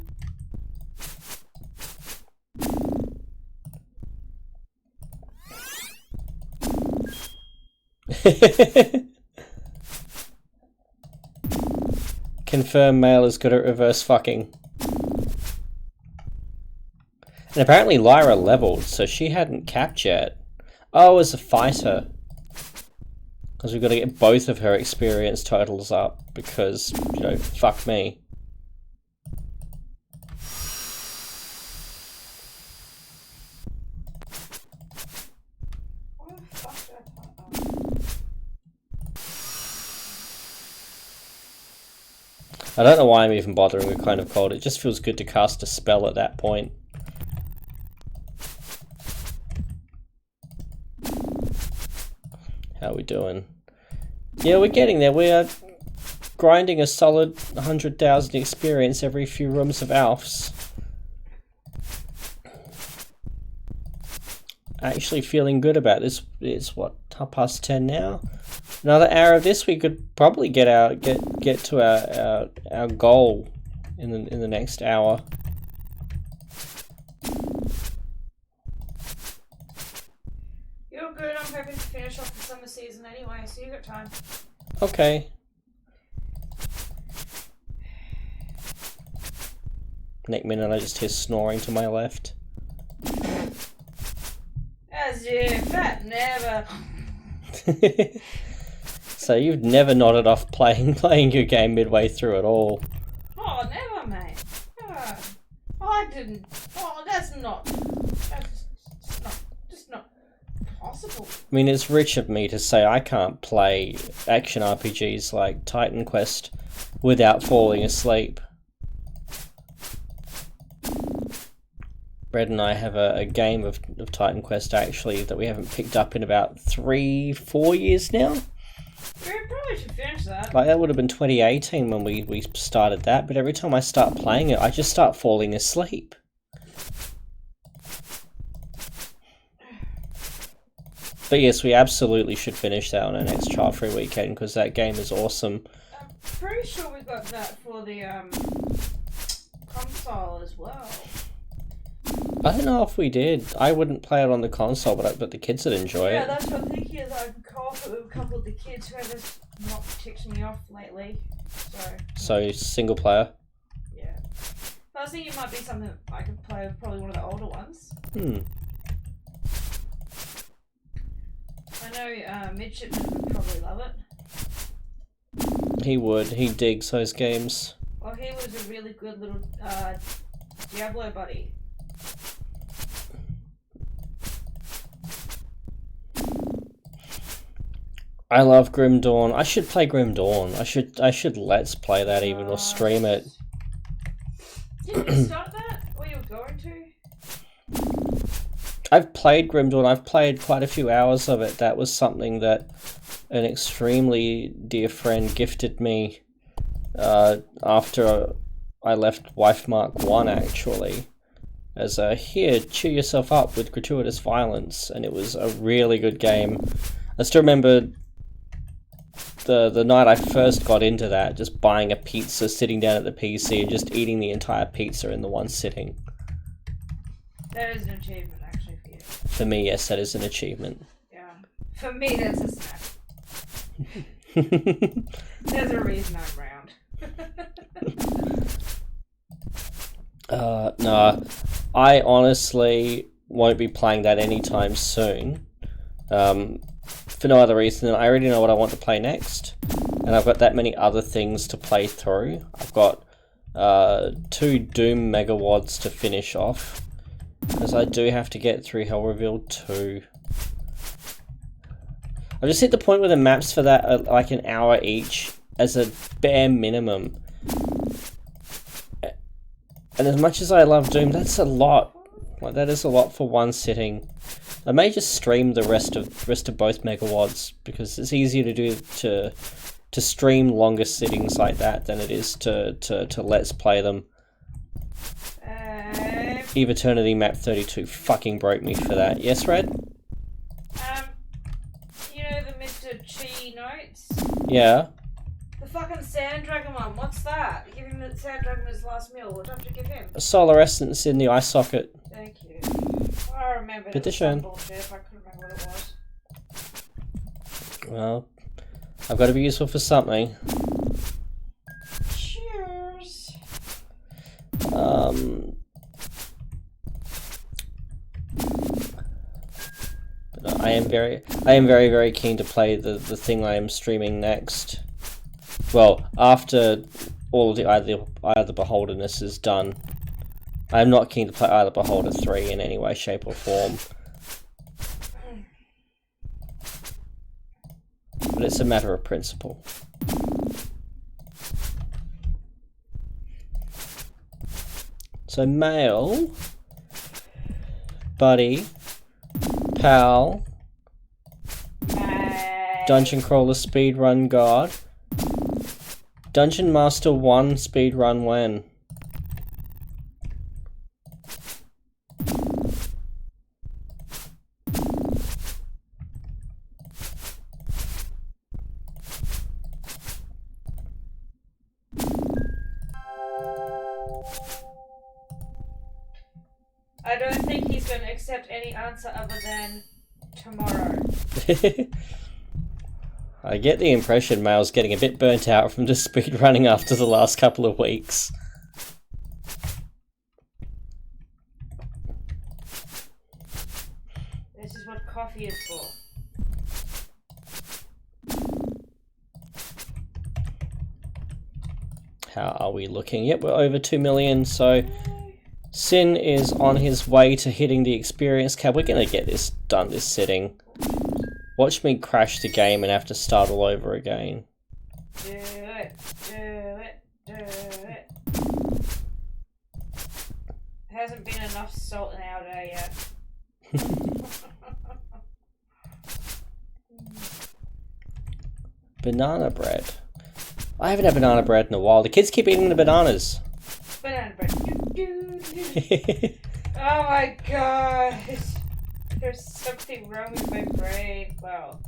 Confirm MaeL is good at reverse fucking. And apparently Lyra leveled, so she hadn't capped yet. Oh, as a fighter. Because we've got to get both of her experience totals up, because, you know, fuck me. I don't know why I'm even bothering with Kind of Cold, it just feels good to cast a spell at that point. How are we doing? Yeah, we're getting there. We are grinding a solid 100,000 experience every few rooms of Alf's. Actually feeling good about this. It's what, 10:30 now? Another hour of this, we could probably get to our goal in the next hour. You're good. I'm hoping to finish off the summer season anyway, so you got time. Okay. Next minute, I just hear snoring to my left. As if that never. So you've never nodded off playing your game midway through at all. Oh, never, mate. I didn't. Oh, that's just not possible. I mean, it's rich of me to say I can't play action RPGs like Titan Quest without falling asleep. Brett and I have a game of Titan Quest actually that we haven't picked up in about 3-4 years now. We probably should finish that. Like, that would have been 2018 when we started that, but every time I start playing it, I just start falling asleep. But yes, we absolutely should finish that on our next child-free weekend, because that game is awesome. I'm pretty sure we got that for the console as well. I don't know if we did. I wouldn't play it on the console, but the kids would enjoy it. Yeah, that's what I'm thinking is I can co-op it with a couple of the kids who have not ticked me off lately. So single player? Yeah. I was thinking it might be something I could play with probably one of the older ones. I know Midshipman would probably love it. He would. He digs those games. Well, he was a really good little Diablo buddy. I love Grim Dawn. I should play Grim Dawn. I should let's play that even or stream it. Didn't you start that? Or you were going to? I've played Grim Dawn. I've played quite a few hours of it. That was something that an extremely dear friend gifted me after I left Wife Mark 1 actually. As a, here, cheer yourself up with gratuitous violence, and it was a really good game. I still remember the night I first got into that, just buying a pizza, sitting down at the PC, and just eating the entire pizza in the one sitting. That is an achievement, actually, for you. For me, yes, that is an achievement. Yeah. For me, that's a snack. There's a reason I'm round. No, I honestly won't be playing that anytime soon. For no other reason than I already know what I want to play next, and I've got that many other things to play through. I've got 2 Doom Megawads to finish off, because I do have to get through Hell Revealed 2. I've just hit the point where the maps for that are like an hour each as a bare minimum. And as much as I love Doom, that's a lot. Like, that is a lot for one sitting. I may just stream the rest of both Megawads, because it's easier to do to stream longer sittings like that than it is to let's play them. Eve Eternity Map 32 fucking broke me for that. Yes, Red? You know the Mr. Chi notes? Yeah. The fucking Sand Dragon one, what's that? Give him the Sand Dragon his last meal. What do I have to give him? A solar essence in the eye socket. Thank you. I remember it was some bullshit if I couldn't remember what it was. Well, I've got to be useful for something. Cheers. But I am very keen to play the thing I am streaming next. Well, after all of the Eye of the Beholderness is done. I am not keen to play Eye of the Beholder 3 in any way, shape or form. But it's a matter of principle. So MaeL, buddy, pal, Dungeon Crawler Speedrun God, Dungeon Master 1 Speedrun when? I don't think he's going to accept any answer other than tomorrow. I get the impression MaeL's getting a bit burnt out from just speed running after the last couple of weeks. This is what coffee is for. How are we looking? Yep, we're over 2 million, so Sin is on his way to hitting the experience cap. We're going to get this done this sitting. Watch me crash the game and have to start all over again. Do it, do it, do it. Hasn't been enough salt in our day yet. Banana bread. I haven't had banana bread in a while. The kids keep eating the bananas. Banana bread. Oh my god. There's something wrong with my brain. Wow.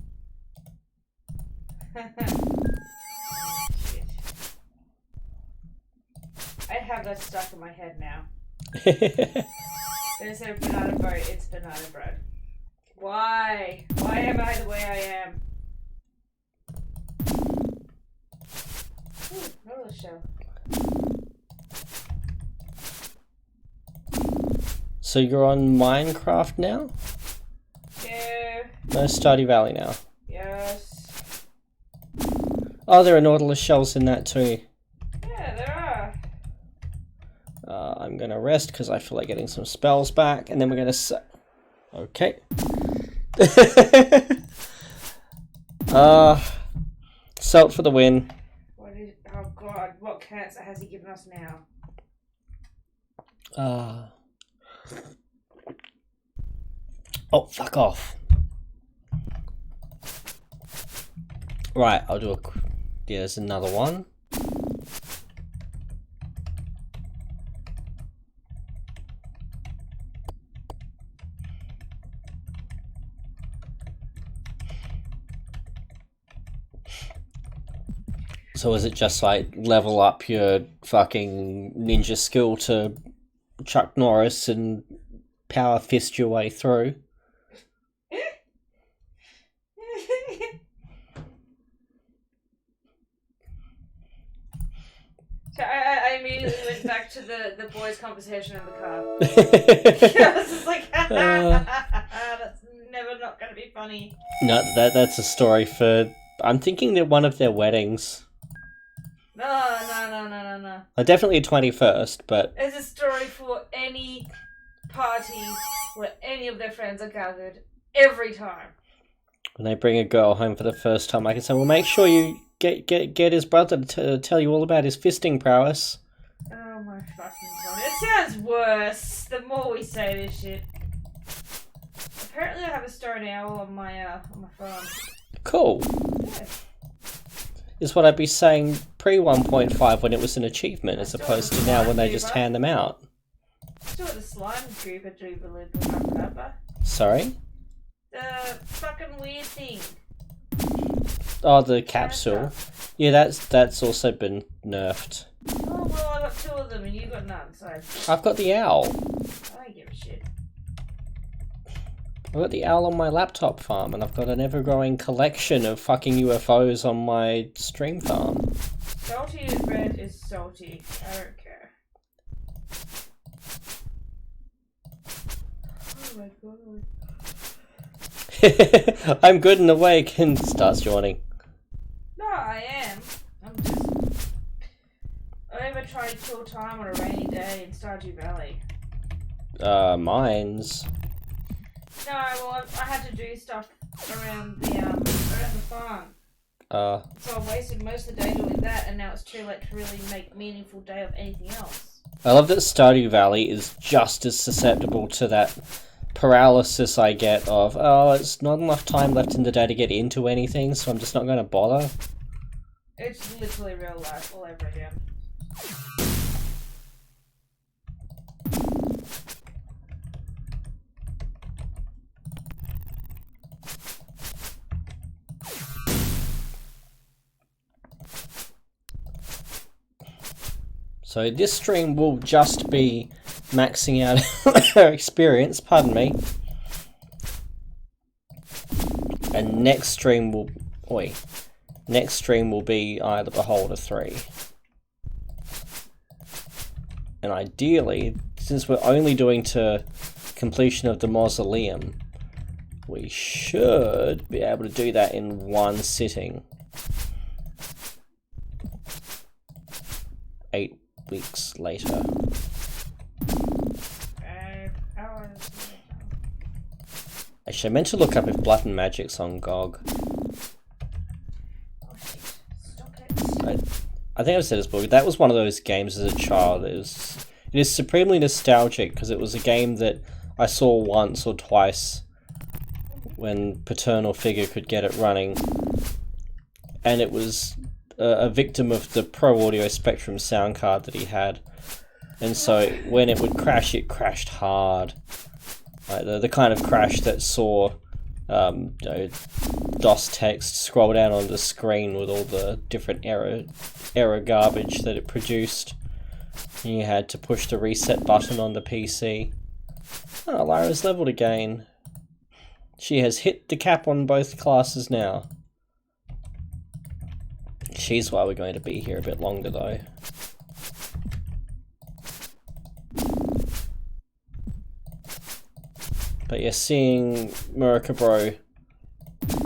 Oh, shit. I have that stuck in my head now. Instead of banana bread, it's banana bread. Why? Why am I the way I am? Ooh, roller shell. So you're on Minecraft now? Yeah. No, Stardew Valley now. Yes. Oh, there are Nautilus shells in that too. Yeah, there are. I'm gonna rest because I feel like getting some spells back, and then we're gonna okay. Salt for the win. Oh god, what cancer has he given us now? Oh, fuck off. Right, I'll do a... Yeah, there's another one. So is it just like level up your fucking ninja skill to Chuck Norris and power fist your way through? So I immediately went back to the boys' conversation in the car. I was just like, that's never not going to be funny. No, that's a story for... I'm thinking they're one of their weddings. No. Definitely a 21st, but... It's a story for any party where any of their friends are gathered. Every time. When they bring a girl home for the first time, I can say, well, make sure you get his brother to tell you all about his fisting prowess. Oh my fucking god. It sounds worse the more we say this shit. Apparently I have a stone owl on my farm. Cool. Yeah. Is what I'd be saying pre 1.5 when it was an achievement, as opposed to now when they just hand them out. Still the slime creeper drooper. Sorry? The fucking weird thing. Oh, the capsule. Yeah, that's also been nerfed. Oh well, I got two of them and you got none, so I've got the owl. I don't give a shit. I've got the owl on my laptop farm, and I've got an ever-growing collection of fucking UFOs on my stream farm. Salty bread is salty. I don't care. Oh my god. I'm good and awake, and starts yawning. No, I am. I'm just... I ever tried to kill time on a rainy day in Stardew Valley. Mines. No, well, I had to do stuff around the farm. So I wasted most of the day doing that, and now it's too late to really make a meaningful day of anything else. I love that Stardew Valley is just as susceptible to that paralysis I get of, oh, it's not enough time left in the day to get into anything, so I'm just not going to bother. It's literally real life all over again. So this stream will just be maxing out our experience, pardon me. And next stream will be Eye of the Beholder 3. And ideally, since we're only doing to completion of the mausoleum, we should be able to do that in one sitting. 8 weeks later. Actually, I meant to look up if Blood and Magic's on GOG. I think I've said this before. That was one of those games as a child. It is supremely nostalgic because it was a game that I saw once or twice when paternal figure could get it running, and it was a victim of the Pro Audio Spectrum sound card that he had, and so when it would crash, it crashed hard. Like the kind of crash that saw DOS text scroll down on the screen with all the different error garbage that it produced. And you had to push the reset button on the PC. Oh, Lyra's leveled again. She has hit the cap on both classes now. She's why we're going to be here a bit longer though. But yeah, seeing Murukabro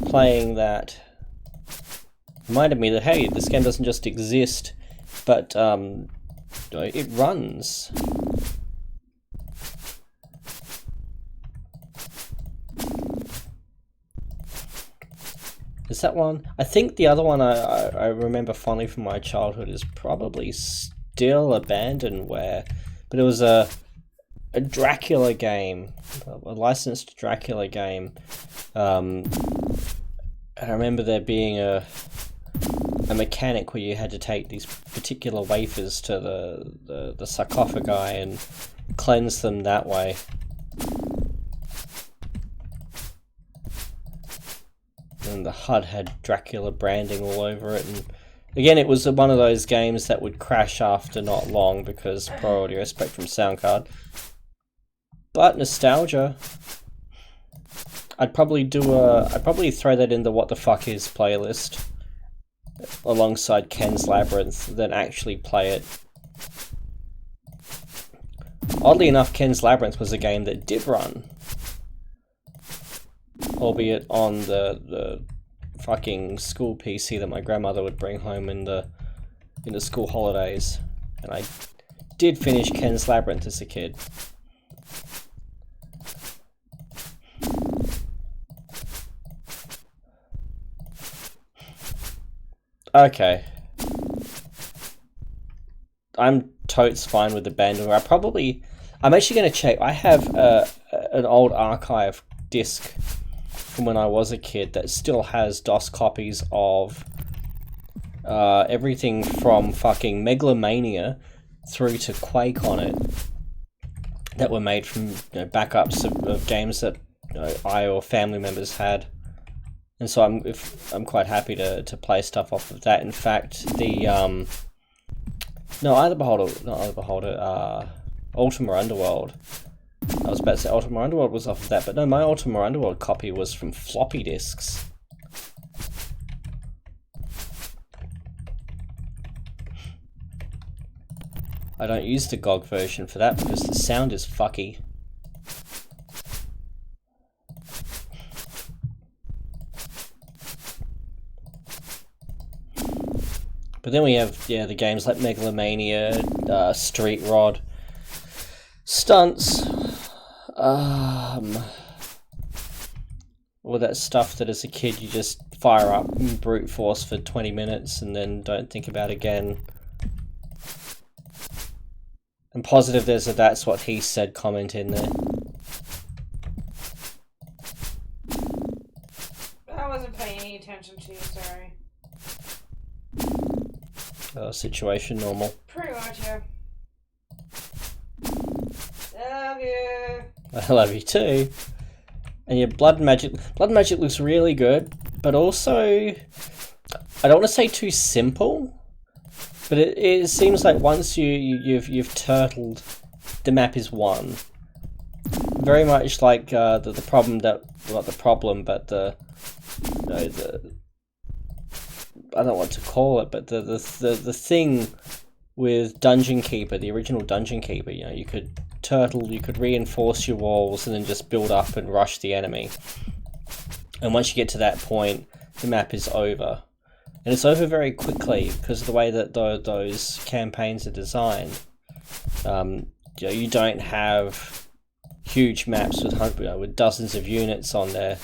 playing that reminded me that, hey, this game doesn't just exist, but it runs. Is that one? I think the other one I remember fondly from my childhood is probably still Abandonware, but it was a Dracula game, a licensed Dracula game. I remember there being a mechanic where you had to take these particular wafers to the sarcophagi and cleanse them that way. And the HUD had Dracula branding all over it, and again it was one of those games that would crash after not long because Pro Audio Spectrum sound card. But nostalgia. I'd probably throw that in the What the Fuck Is playlist alongside Ken's Labyrinth than actually play it. Oddly enough, Ken's Labyrinth was a game that did run, albeit on the fucking school PC that my grandmother would bring home in the school holidays, and I did finish Ken's Labyrinth as a kid. Okay. I'm totes fine with Abandonware. I'm actually going to check. I have an old archive disc from when I was a kid that still has DOS copies of everything from fucking Megalomania through to Quake on it that were made from backups of games that I or family members had. And so I'm quite happy to play stuff off of that. In fact, the Ultima Underworld. I was about to say Ultima Underworld was off of that, but no, my Ultima Underworld copy was from floppy disks. I don't use the GOG version for that because the sound is fucky. But then we have, the games like Megalomania, Street Rod, Stunts, all that stuff that as a kid you just fire up and brute force for 20 minutes and then don't think about again. I'm positive there's a "that's what he said" comment in there. I wasn't paying any attention to you, sorry. Situation normal. Pretty much, yeah. Love you. I love you too. And your Blood and Magic looks really good, but also I don't want to say too simple, but it seems like once you've turtled the map is one. Very much like the problem that, well, not the problem, but the I don't know what to call it, but the thing with Dungeon Keeper, the original Dungeon Keeper. You know, you could turtle, you could reinforce your walls, and then just build up and rush the enemy. And once you get to that point, the map is over. And it's over very quickly because of the way that those campaigns are designed. You know, you don't have huge maps with dozens of units on there.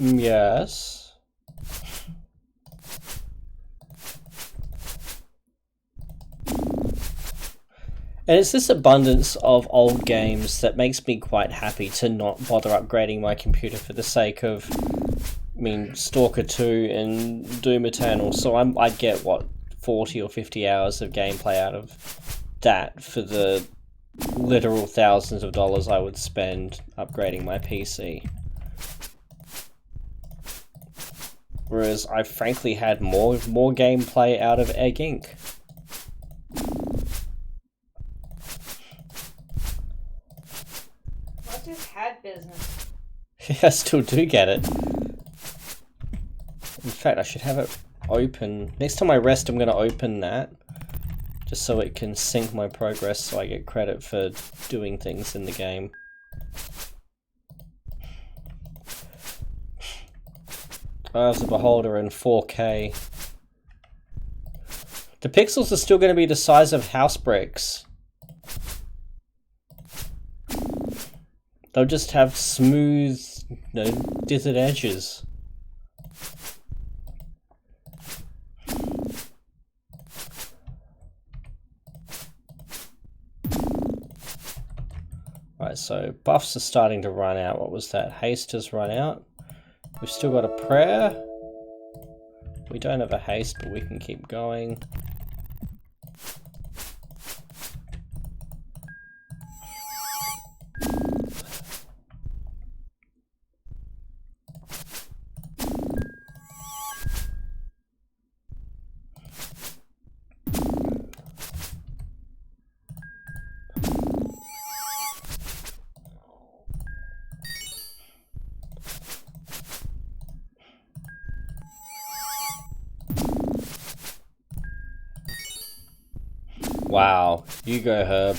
Yes. And it's this abundance of old games that makes me quite happy to not bother upgrading my computer for the sake of, I mean, Stalker 2 and Doom Eternal. So I get, what, 40 or 50 hours of gameplay out of that for the literal thousands of dollars I would spend upgrading my PC. Whereas I frankly had more gameplay out of Egg Inc. What's his hat business? I still do get it. In fact, I should have it open. Next time I rest, I'm going to open that. Just so it can sync my progress so I get credit for doing things in the game. Eye of the Beholder in 4K. The pixels are still going to be the size of house bricks. They'll just have smooth, dithered edges. Right, so buffs are starting to run out. What was that? Haste has run out. We've still got a prayer. We don't have a haste, but we can keep going. Wow, you go, Herb.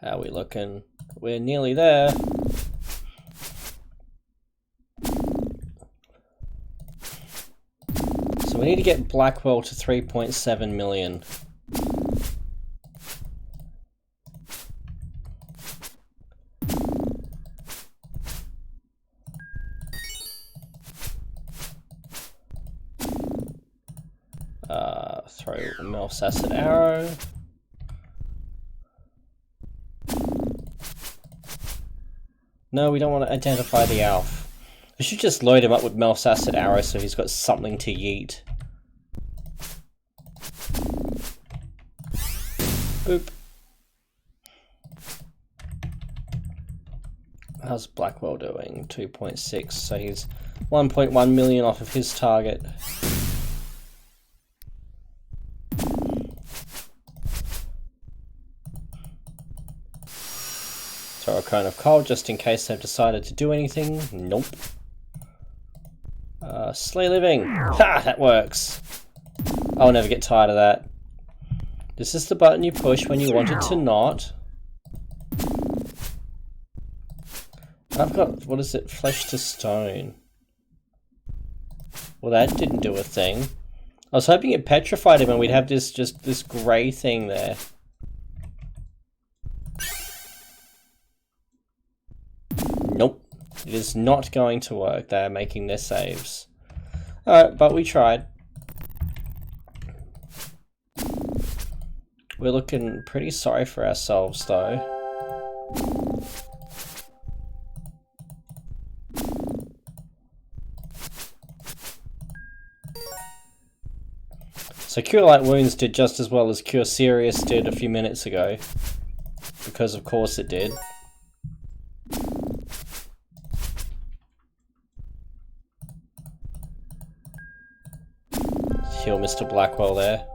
How are we looking? We're nearly there. So we need to get Blackwell to 3.7 million. Throw a mouse acid arrow. No, we don't want to identify the Alf. We should just load him up with mouse acid arrow so he's got something to yeet. Boop. How's Blackwell doing? 2.6, so he's 1.1 million off of his target. Throw a cone of coal just in case they've decided to do anything. Nope. Slay living. Ha! That works. I'll never get tired of that. This is the button you push when you want it to not. I've got, what is it? Flesh to stone. Well, that didn't do a thing. I was hoping it petrified him and we'd have this grey thing there. Nope. It is not going to work. They're making their saves. Alright, but we tried. We're looking pretty sorry for ourselves, though. So Cure Light Wounds did just as well as Cure Serious did a few minutes ago. Because of course it did. Heal Mr. Blackwell there.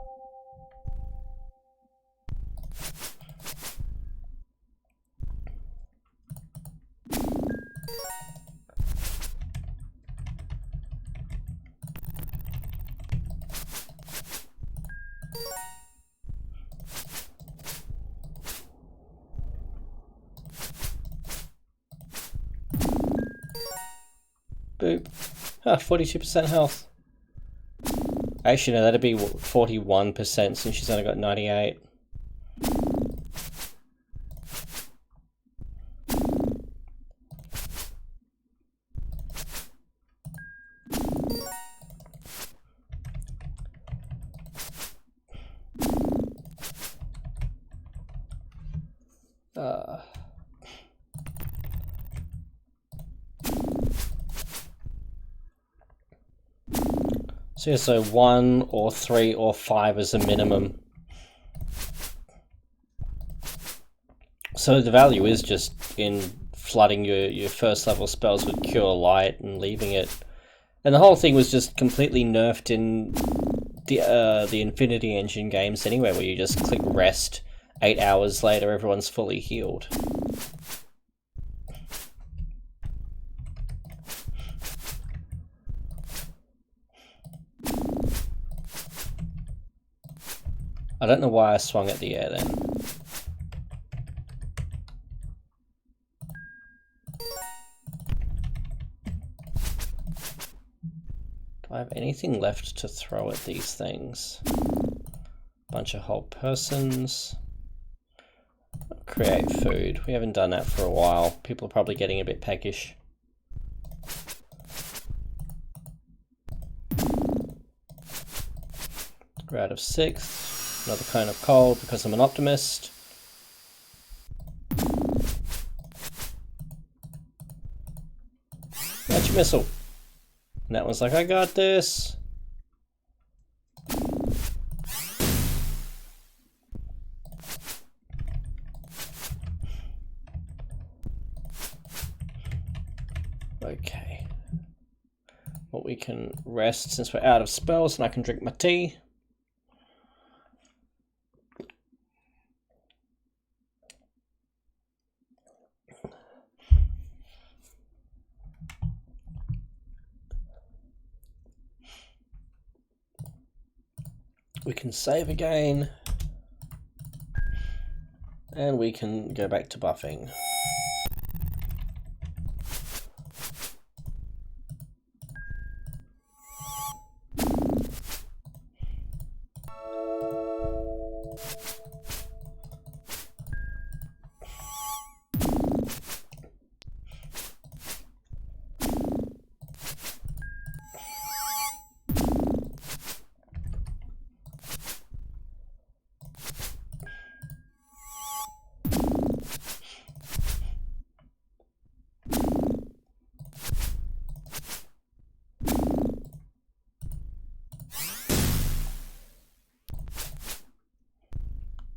Boop. Ah, 42% health. Actually, no, that'd be 41% since she's only got 98. So yeah, so 1 or 3 or 5 is a minimum. So the value is just in flooding your first level spells with Cure Light and leaving it. And the whole thing was just completely nerfed in the Infinity Engine games anyway, where you just click rest, 8 hours later everyone's fully healed. I don't know why I swung at the air then. Do I have anything left to throw at these things? Bunch of whole persons. Create food. We haven't done that for a while. People are probably getting a bit peckish. We're out of 6. Another cone of coal because I'm an optimist. Magic missile. And that one's like, I got this. Okay. Well, we can rest since we're out of spells and I can drink my tea. We can save again, and we can go back to buffing.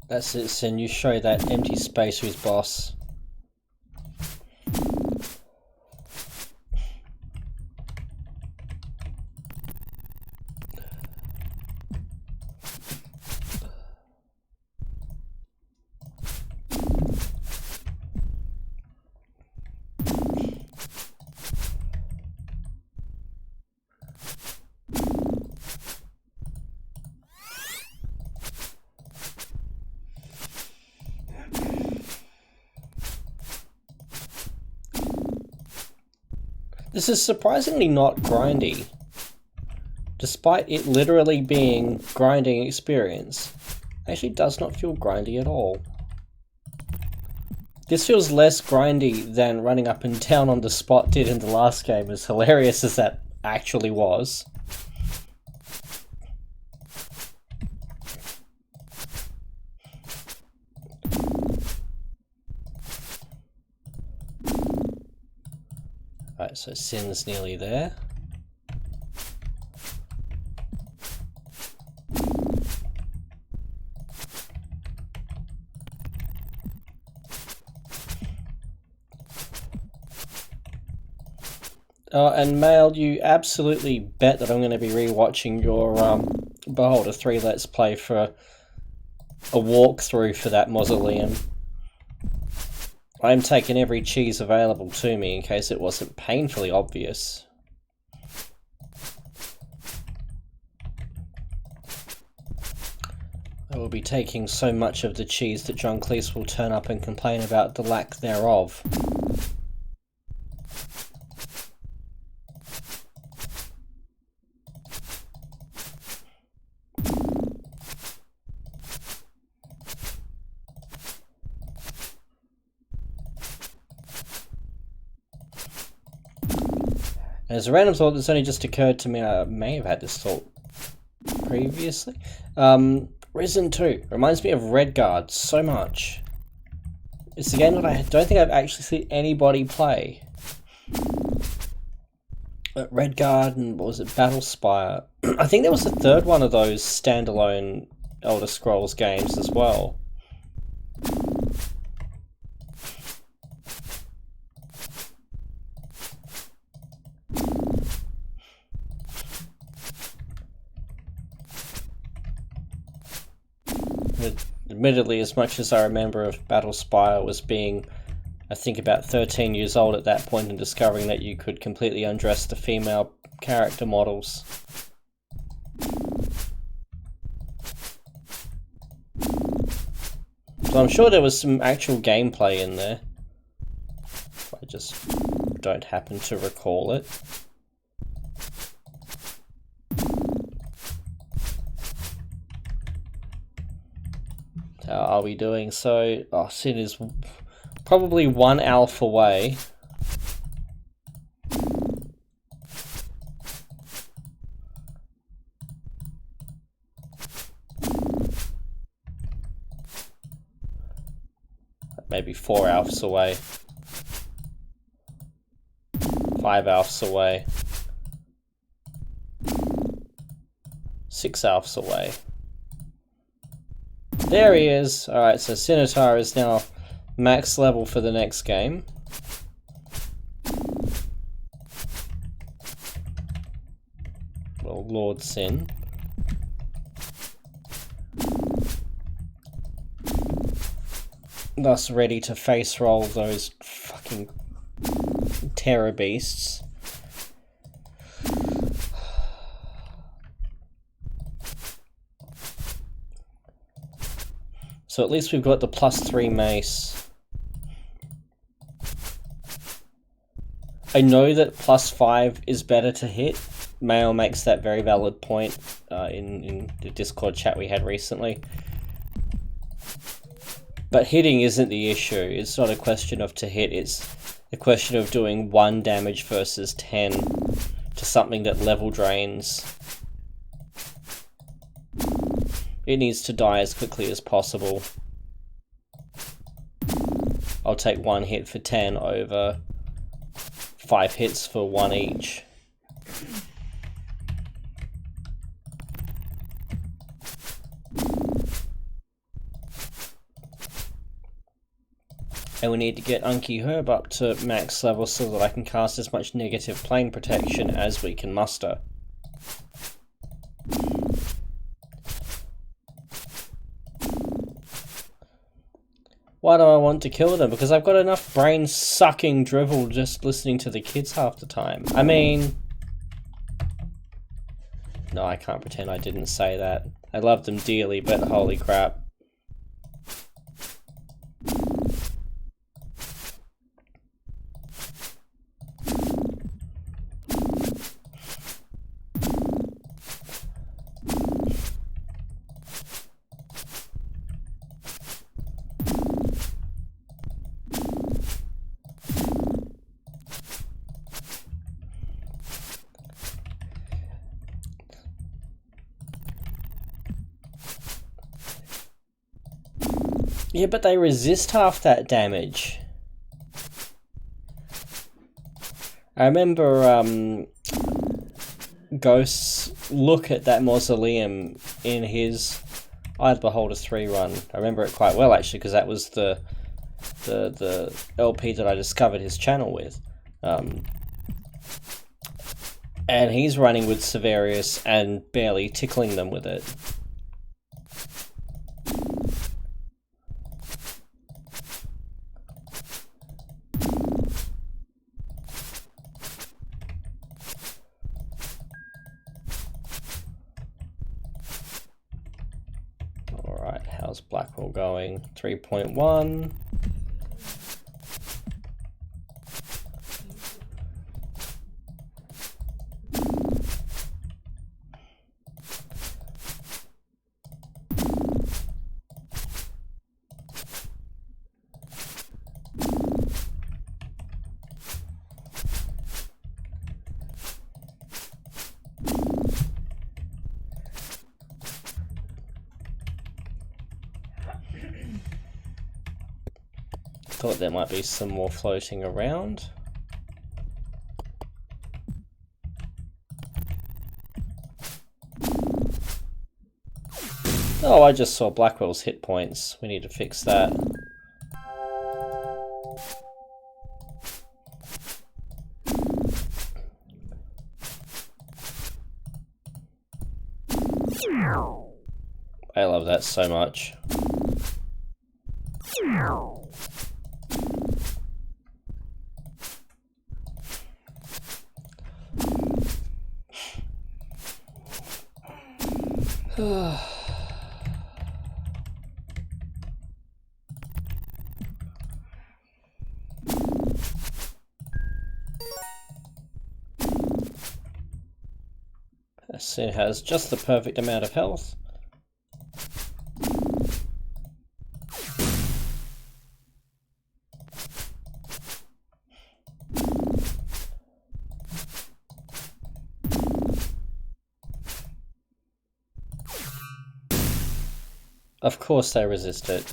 That's it, Sin. You show that empty space who's boss. This is surprisingly not grindy. despite it literally being grinding experience, actually does not feel grindy at all. This feels less grindy than running up and down on the spot did in the last game, as hilarious as that actually was. Alright, so Sin's nearly there. And MaeL, you absolutely bet that I'm going to be rewatching your Beholder 3 Let's Play for a walkthrough for that mausoleum. I'm taking every cheese available to me in case it wasn't painfully obvious. I will be taking so much of the cheese that John Cleese will turn up and complain about the lack thereof. As a random thought that's only just occurred to me, I may have had this thought previously. Risen 2 reminds me of Redguard so much. It's a game that I don't think I've actually seen anybody play. Redguard and what was it, Battlespire. I think there was a third one of those standalone Elder Scrolls games as well. Admittedly, as much as I remember of Battlespire was being, I think, about 13 years old at that point and discovering that you could completely undress the female character models. So I'm sure there was some actual gameplay in there. I just don't happen to recall it. How are we doing? So, Sin is probably 1 alpha away. Maybe 4 alphas away. 5 alphas away. 6 alphas away. There he is. Alright, so Sinotar is now max level for the next game. Well, Lord Sin. Thus ready to face roll those fucking terror beasts. So at least we've got the +3 mace. I know that +5 is better to hit. MaeL makes that very valid point in the Discord chat we had recently. But hitting isn't the issue. It's not a question of to hit, it's a question of doing 1 damage versus 10 to something that level drains. It needs to die as quickly as possible. I'll take 1 hit for 10 over 5 hits for 1 each. And we need to get Unky Herb up to max level so that I can cast as much negative plane protection as we can muster. Why do I want to kill them? Because I've got enough brain-sucking drivel just listening to the kids half the time. I mean... No, I can't pretend I didn't say that. I love them dearly, but holy crap. Yeah, but they resist half that damage. I remember Ghosts look at that mausoleum in his Eye of the Beholder 3 run. I remember it quite well actually, because that was the LP that I discovered his channel with. And he's running with Severius and barely tickling them with it. Alright, how's Blackwell going? 3.1. Thought there might be some more floating around. Oh, I just saw Blackwell's hit points. We need to fix that. I love that so much. It has just the perfect amount of health. Of course they resist it.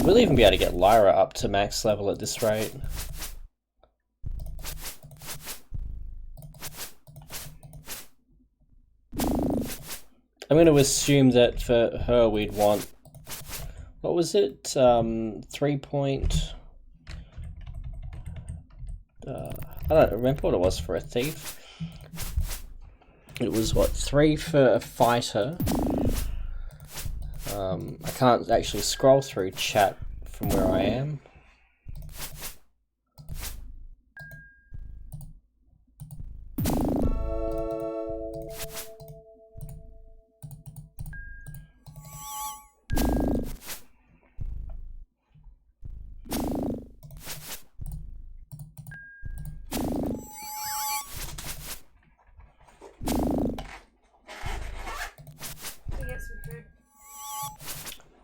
We'll even be able to get Lyra up to max level at this rate. I'm going to assume that for her we'd want, what was it, 3 point, I don't remember what it was for a thief. It was what, 3 for a fighter. I can't actually scroll through chat from where I am.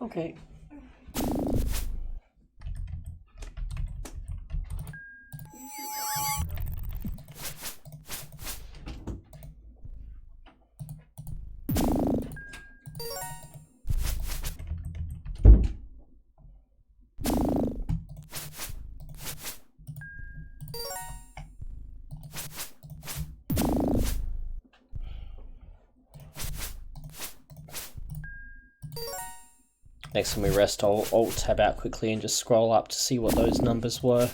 Okay. Next time we rest, I'll alt tab out quickly and just scroll up to see what those numbers were.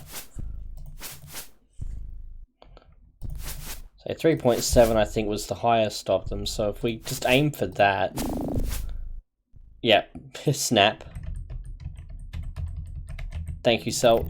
So 3.7 I think was the highest of them, so if we just aim for that... Yeah, snap. Thank you, Salt.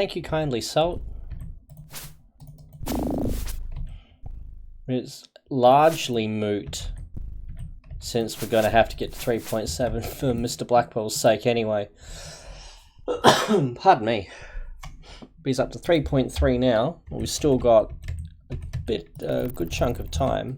thank you kindly, Salt. It's largely moot, since we're going to have to get to 3.7 for Mr. Blackwell's sake anyway. Pardon me. He's up to 3.3 now. We've still got a good chunk of time.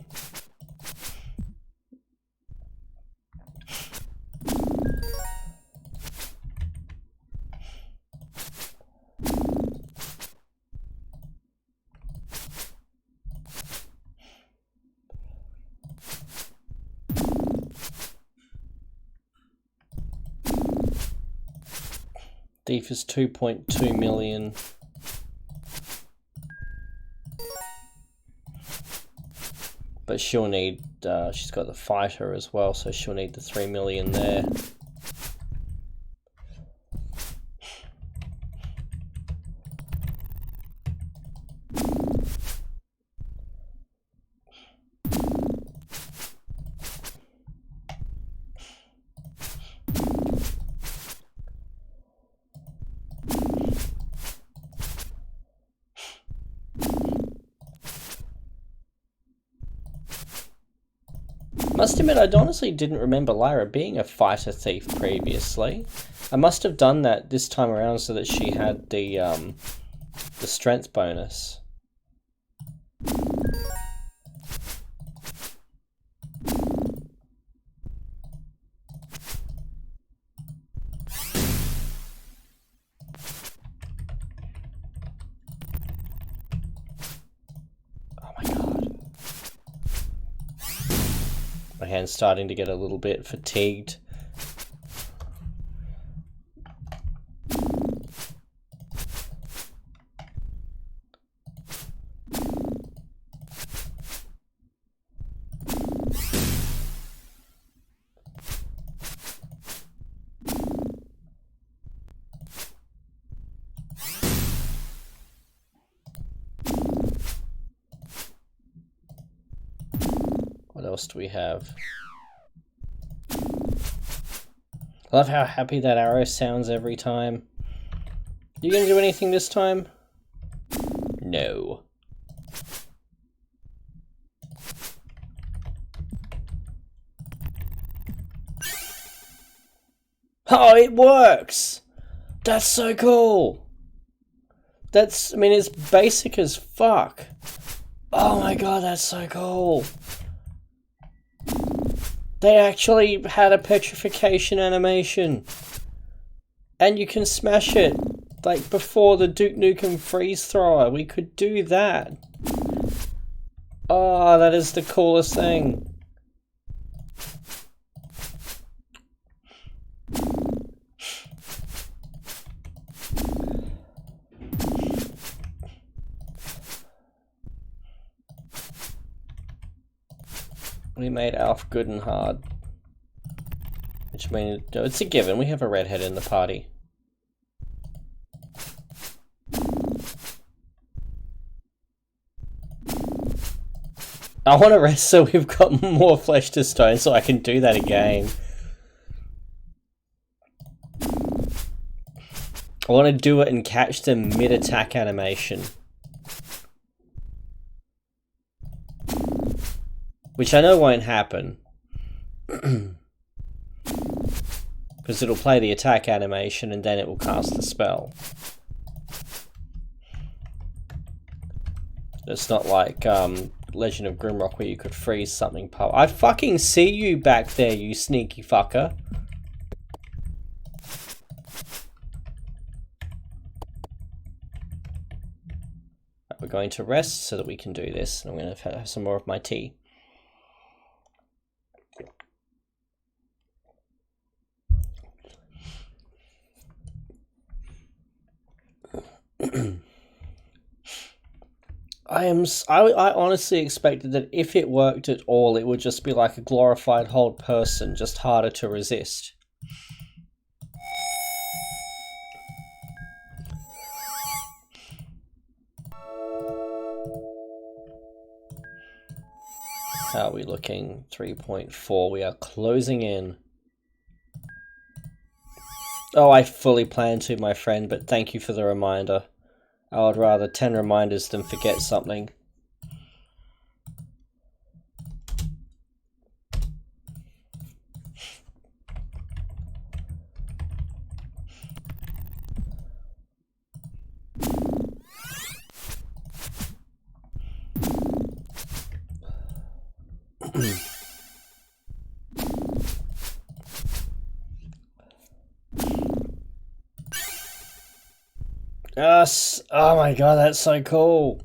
Thief is 2.2 million. But she'll need, she's got the fighter as well, so she'll need the 3 million there. Must admit, I honestly didn't remember Lyra being a fighter thief previously. I must have done that this time around so that she had the strength bonus. My hand's starting to get a little bit fatigued. What else do we have? I love how happy that arrow sounds every time. You gonna do anything this time? No. Oh, it works! That's so cool! I mean, it's basic as fuck. Oh my god, that's so cool! They actually had a petrification animation. And you can smash it. Like before the Duke Nukem freeze thrower. We could do that. Oh, that is the coolest thing. We made Alf good and hard. Which means, it's a given, we have a redhead in the party. I want to rest so we've got more flesh to stone so I can do that again. I want to do it and catch them mid-attack animation. Which I know won't happen. Because it'll play the attack animation and then it will cast the spell. It's not like Legend of Grimrock where you could freeze something. I fucking see you back there, you sneaky fucker. We're going to rest so that we can do this. And I'm going to have some more of my tea. I honestly expected that if it worked at all, it would just be like a glorified hold person, just harder to resist. How are we looking? 3.4. We are closing in. Oh, I fully planned to, my friend, but thank you for the reminder. I would rather 10 reminders than forget something. Yes! Oh my god, that's so cool!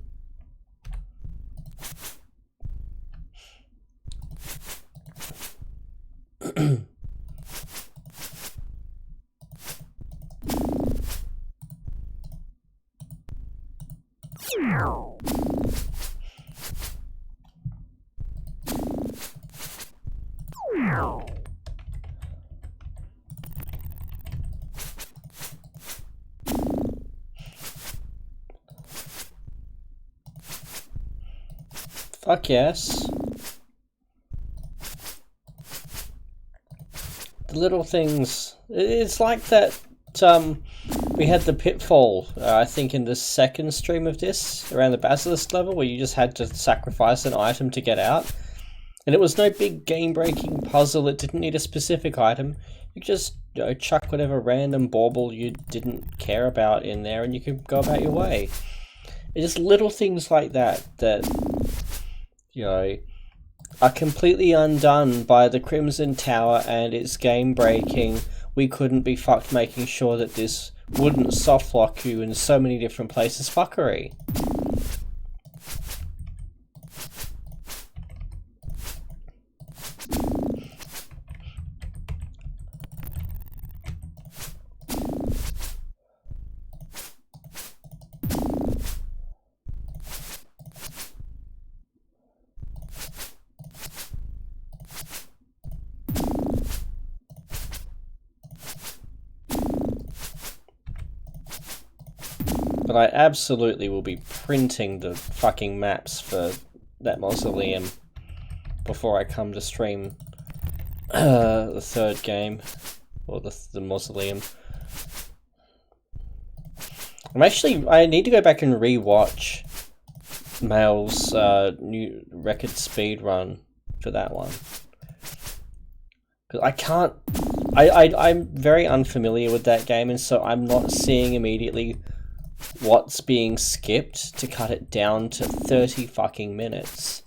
Fuck yes. The little things. It's like that, we had the pitfall, I think in the second stream of this, around the basilisk level, where you just had to sacrifice an item to get out. And it was no big game-breaking puzzle, it didn't need a specific item. You just, you know, chuck whatever random bauble you didn't care about in there and you could go about your way. It's just little things like that that, you know, are completely undone by the Crimson Tower and its game-breaking, we couldn't be fucked making sure that this wouldn't softlock you in so many different places fuckery. But I absolutely will be printing the fucking maps for that mausoleum before I come to stream the third game, or the mausoleum. I need to go back and re-watch MaeL's new record speed run for that one. Because I can't... I'm very unfamiliar with that game, and so I'm not seeing immediately what's being skipped to cut it down to 30 fucking minutes.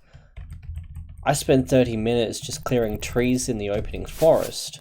I spent 30 minutes just clearing trees in the opening forest.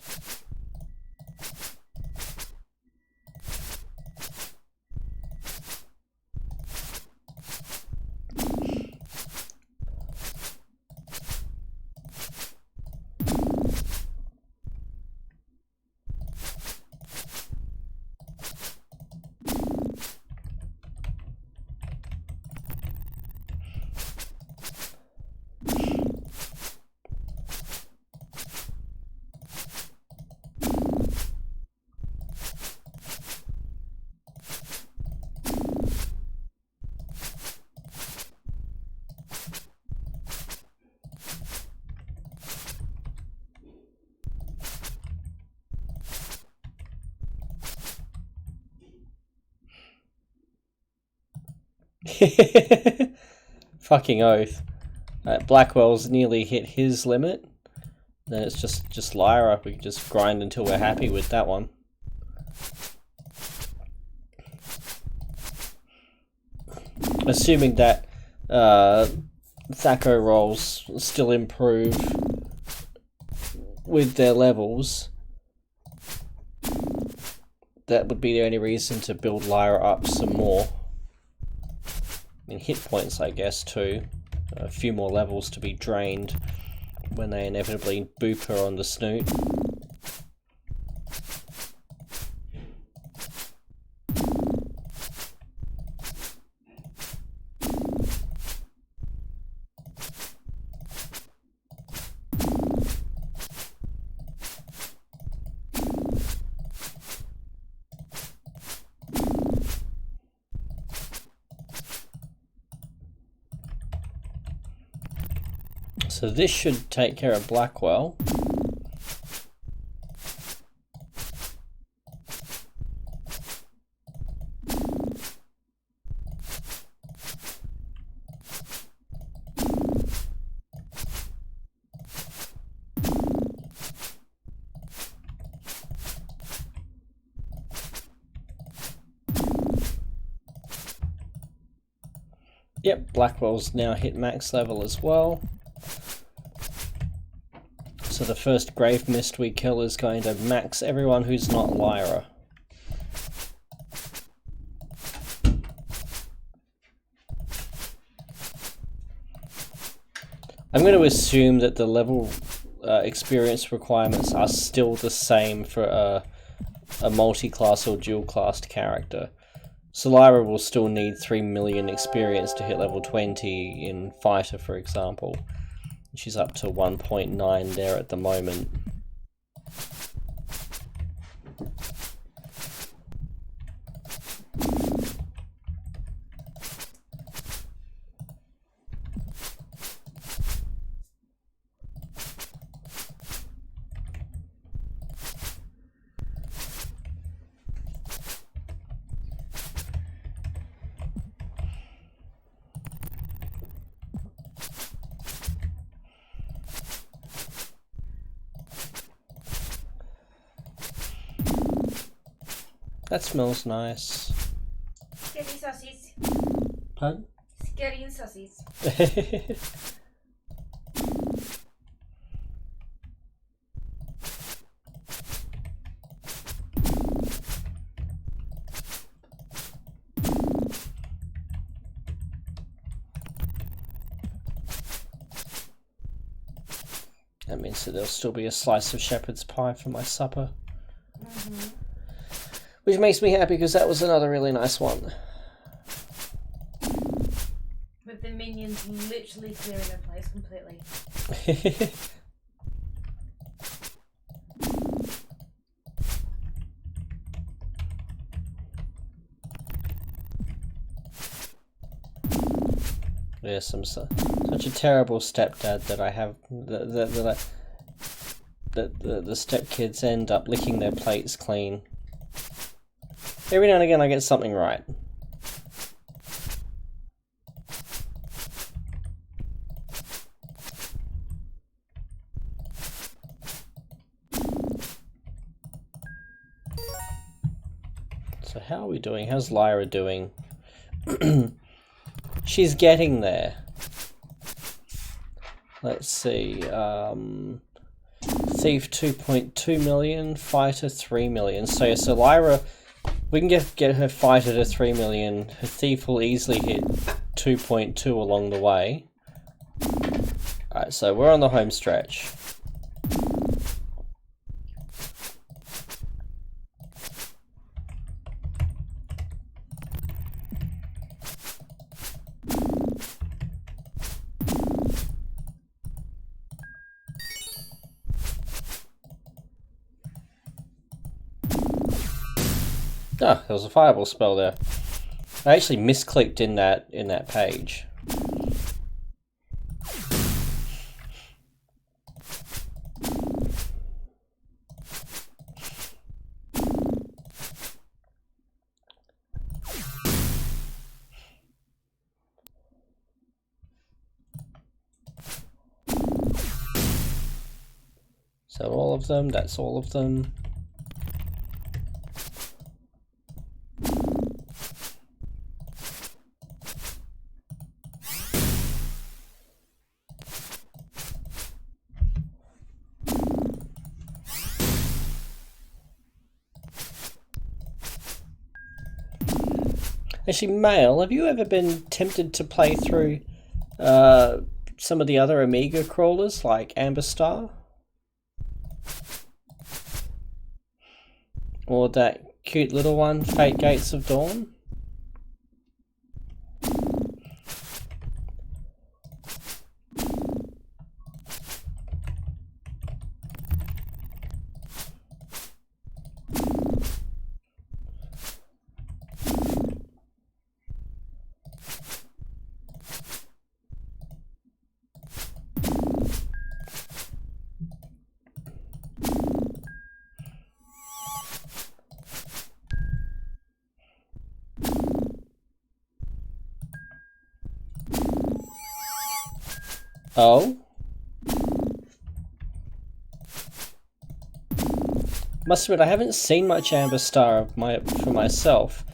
Fucking oath. Blackwell's nearly hit his limit. Then it's just Lyra. We can just grind until we're happy with that one. Assuming that Thaco rolls still improve with their levels, that would be the only reason to build Lyra up some more. And hit points, I guess, too. A few more levels to be drained when they inevitably boop her on the snoot. So this should take care of Blackwell. Yep, Blackwell's now hit max level as well. So the first Grave Mist we kill is going to max everyone who's not Lyra. I'm going to assume that the level experience requirements are still the same for a multi-class or dual-classed character. So Lyra will still need 3 million experience to hit level 20 in Fighter, for example. She's up to 1.9 there at the moment. That smells nice. Scary sausage. Pardon? Scary sausage. That means that there'll still be a slice of shepherd's pie for my supper. Mm-hmm. Which makes me happy because that was another really nice one. With the minions literally clearing the place completely. Yes, I'm such a terrible stepdad that I have. The stepkids end up licking their plates clean. Every now and again I get something right. So how are we doing? How's Lyra doing? She's getting there. Let's see. Thief 2.2 million, Fighter 3 million. So Lyra, we can get her Fighter to 3 million. Her Thief will easily hit 2.2 along the way. Alright, so we're on the home stretch. Ah, there was a fireball spell there. I actually misclicked in that page. So all of them, that's all of them. Actually, MaeL, have you ever been tempted to play through some of the other Amiga crawlers, like Amber Star? Or that cute little one, Fate Gates of Dawn? Oh? Must admit, I haven't seen much Amber Star for myself.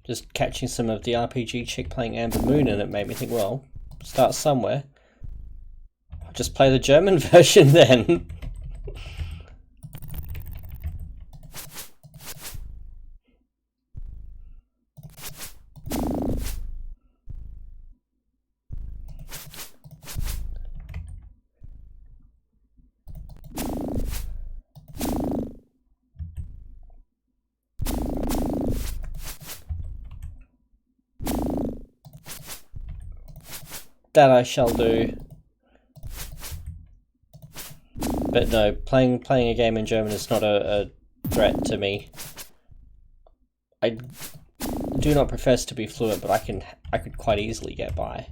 just catching some of the RPG chick playing Amber Moon, and it made me think, well, start somewhere. I'll just play the German version then. That I shall do. But no, playing a game in German is not a threat to me. I do not profess to be fluent, but I could quite easily get by.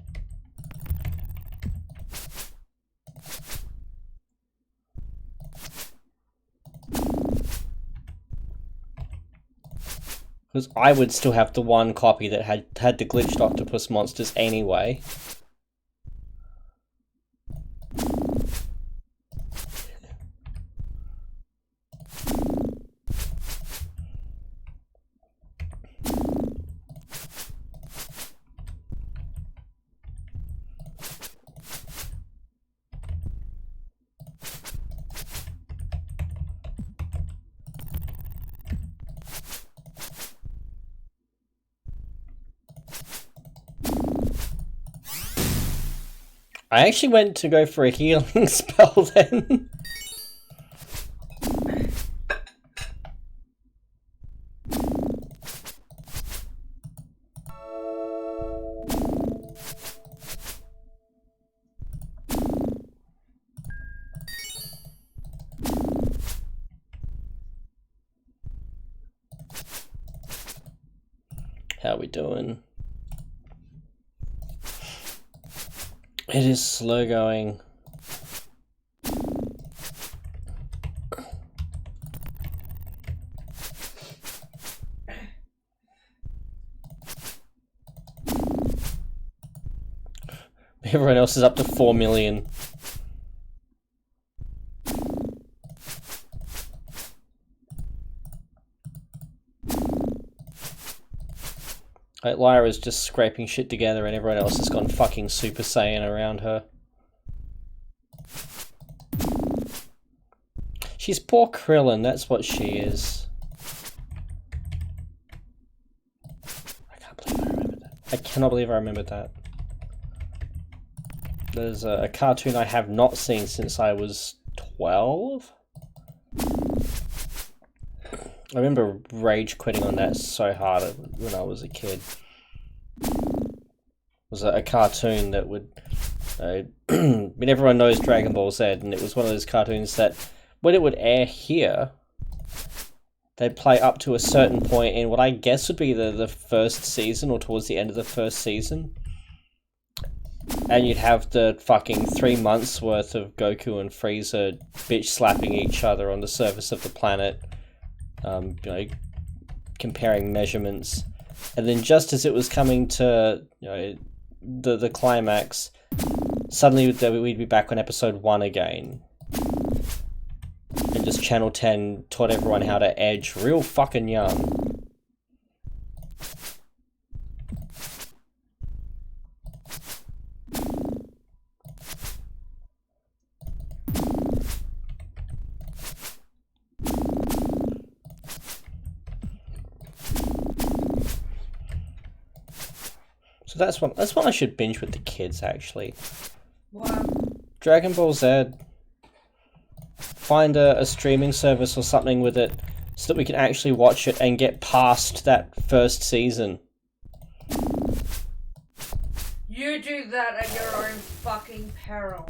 Because I would still have the one copy that had the glitched octopus monsters anyway. I actually went to go for a healing spell then. How we doing? It is slow going. Everyone else is up to 4 million. Like, Lyra's just scraping shit together and everyone else has gone fucking Super Saiyan around her. She's poor Krillin, that's what she is. I can't believe I remembered that. I cannot believe I remembered that. There's a cartoon I have not seen since I was 12. I remember rage quitting on that so hard when I was a kid. It was a cartoon that would... I mean, everyone knows Dragon Ball Z, and it was one of those cartoons that, when it would air here, they'd play up to a certain point in what I guess would be the first season, or towards the end of the first season. And you'd have the fucking 3 months worth of Goku and Frieza bitch slapping each other on the surface of the planet. You know, comparing measurements, and then just as it was coming to, you know, the climax, suddenly we'd be back on episode 1 again, and just Channel 10 taught everyone how to edge real fucking young. So that's one I should binge with the kids, actually. What? Dragon Ball Z. Find a streaming service or something with it so that we can actually watch it and get past that first season. You do that at your own fucking peril.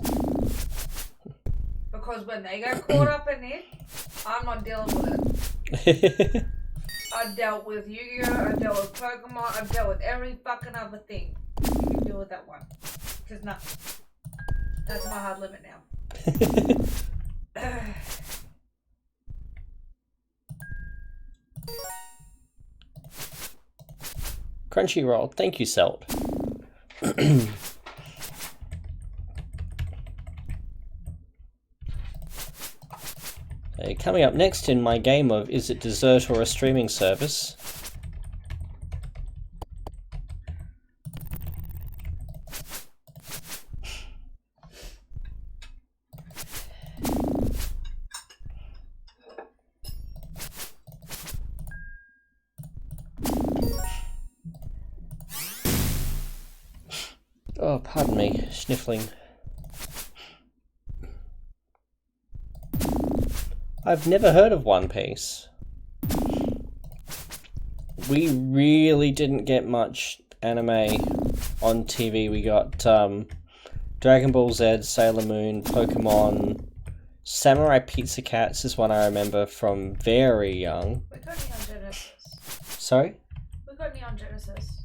Because when they get caught up in it, I'm not dealing with it. I've dealt with Yu-Gi-Oh!, I've dealt with Pokemon, I've dealt with every fucking other thing. You can deal with that one. Because no. That's my hard limit now. Crunchyroll, thank you, Selt. Coming up next in my game of Is It Dessert or a Streaming Service? Pardon me, sniffling. I've never heard of One Piece. We really didn't get much anime on TV. We got Dragon Ball Z, Sailor Moon, Pokemon, Samurai Pizza Cats is one I remember from very young. We got Neon Genesis. Sorry? We got Neon Genesis.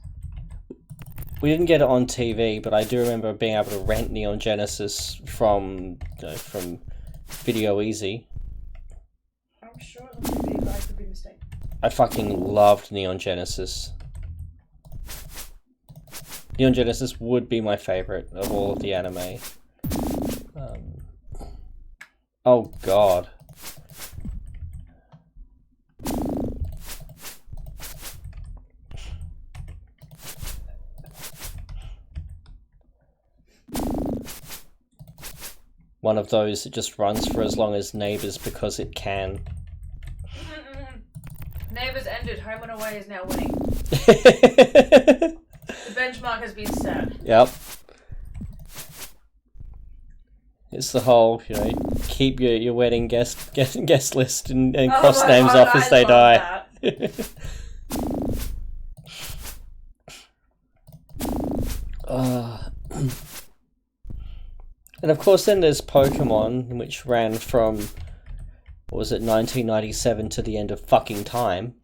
We didn't get it on TV, but I do remember being able to rent Neon Genesis from Video Easy. I'm sure the TV guy could be mistaken. I fucking loved Neon Genesis. Neon Genesis would be my favourite of all of the anime. Oh god. One of those that just runs for as long as Neighbours because it can. Neighbours ended. Home and Away is now winning. The benchmark has been set. Yep. It's the whole, you know, keep your wedding guest list and cross names off as they die. And of course then there's Pokemon, which ran from, what was it, 1997 to the end of fucking time.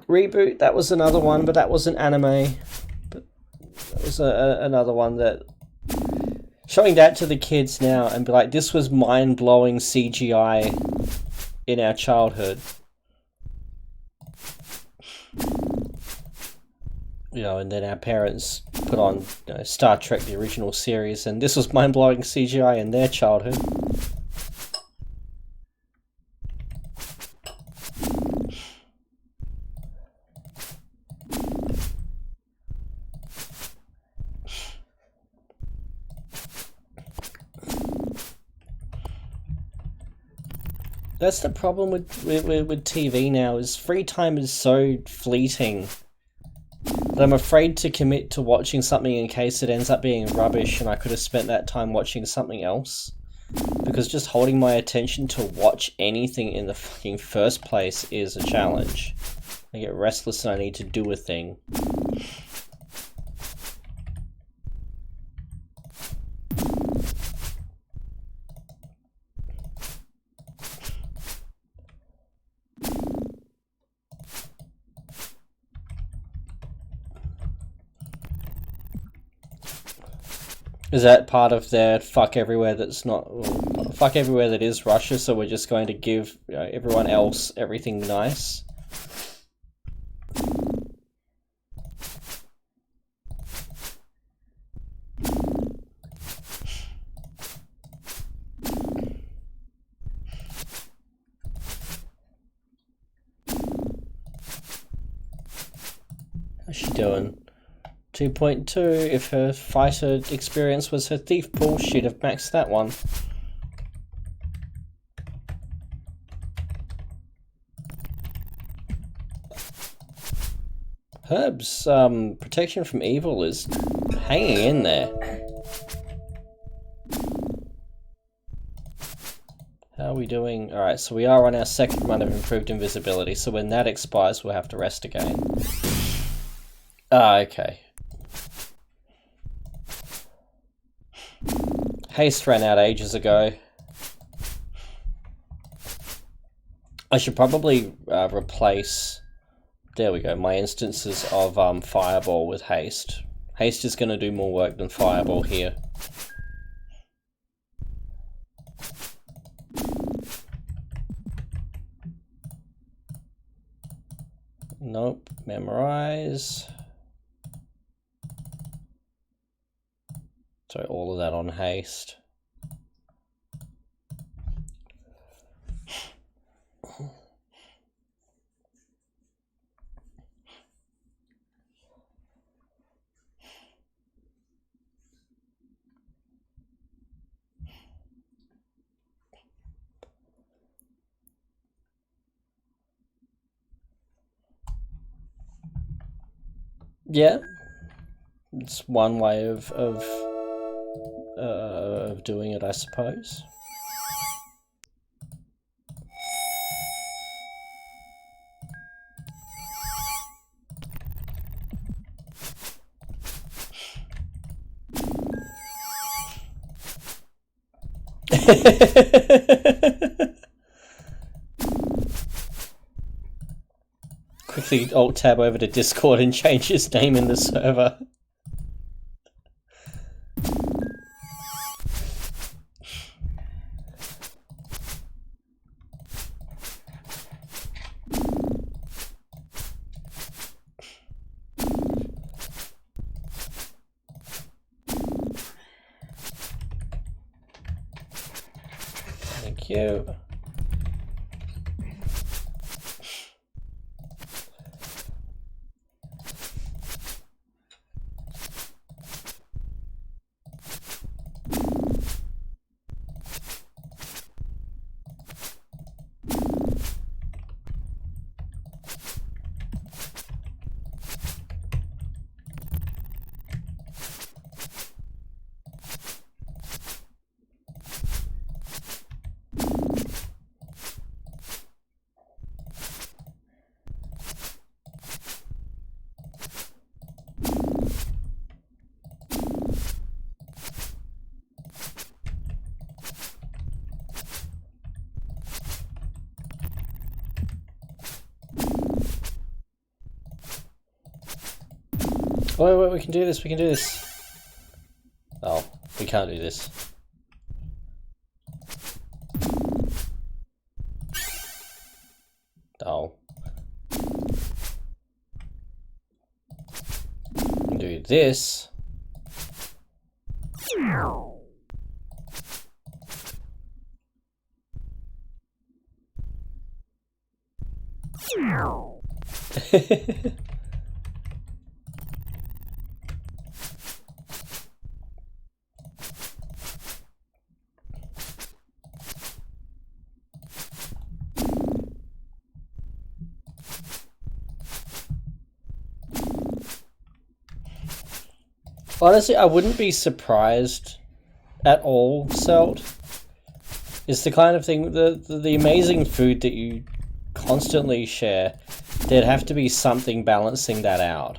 Reboot, that was another one, but that wasn't anime. But that was another one that... Showing that to the kids now and be like, this was mind-blowing CGI in our childhood. You know, and then our parents put on, you know, Star Trek, the original series, and this was mind-blowing CGI in their childhood. That's the problem with TV now, is free time is so fleeting that I'm afraid to commit to watching something in case it ends up being rubbish and I could have spent that time watching something else. Because just holding my attention to watch anything in the fucking first place is a challenge. I get restless and I need to do a thing. Is that part of their fuck everywhere that's not... fuck everywhere that is Russia, so we're just going to give, you know, everyone else everything nice? How's she doing? 2.2, if her fighter experience was her thief pool, she'd have maxed that one. Herb's protection from evil is hanging in there. How are we doing? Alright, so we are on our second run of improved invisibility, so when that expires we'll have to rest again. Ah, okay. Haste ran out ages ago. I should probably replace, there we go, my instances of Fireball with Haste. Haste is going to do more work than Fireball here. Nope, memorize. So all of that on Haste. Yeah, it's one way of doing it, I suppose. Quickly alt-tab over to Discord and change his name in the server. Thank you. Wait, we can do this, we can do this. Oh, we can't do this. Oh. We can do this. Honestly, I wouldn't be surprised at all, Selt. It's the kind of thing, the amazing food that you constantly share, there'd have to be something balancing that out.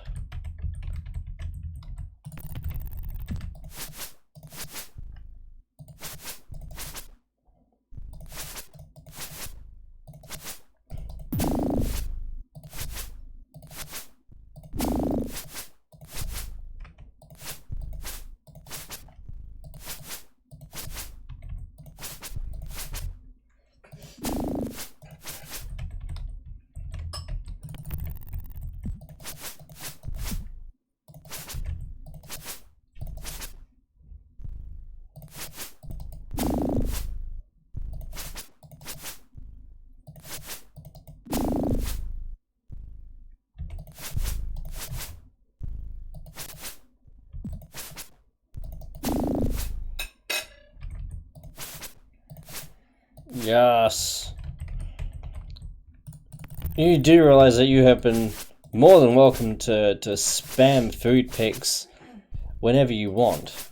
Yes. You do realize that you have been more than welcome to spam food pics whenever you want.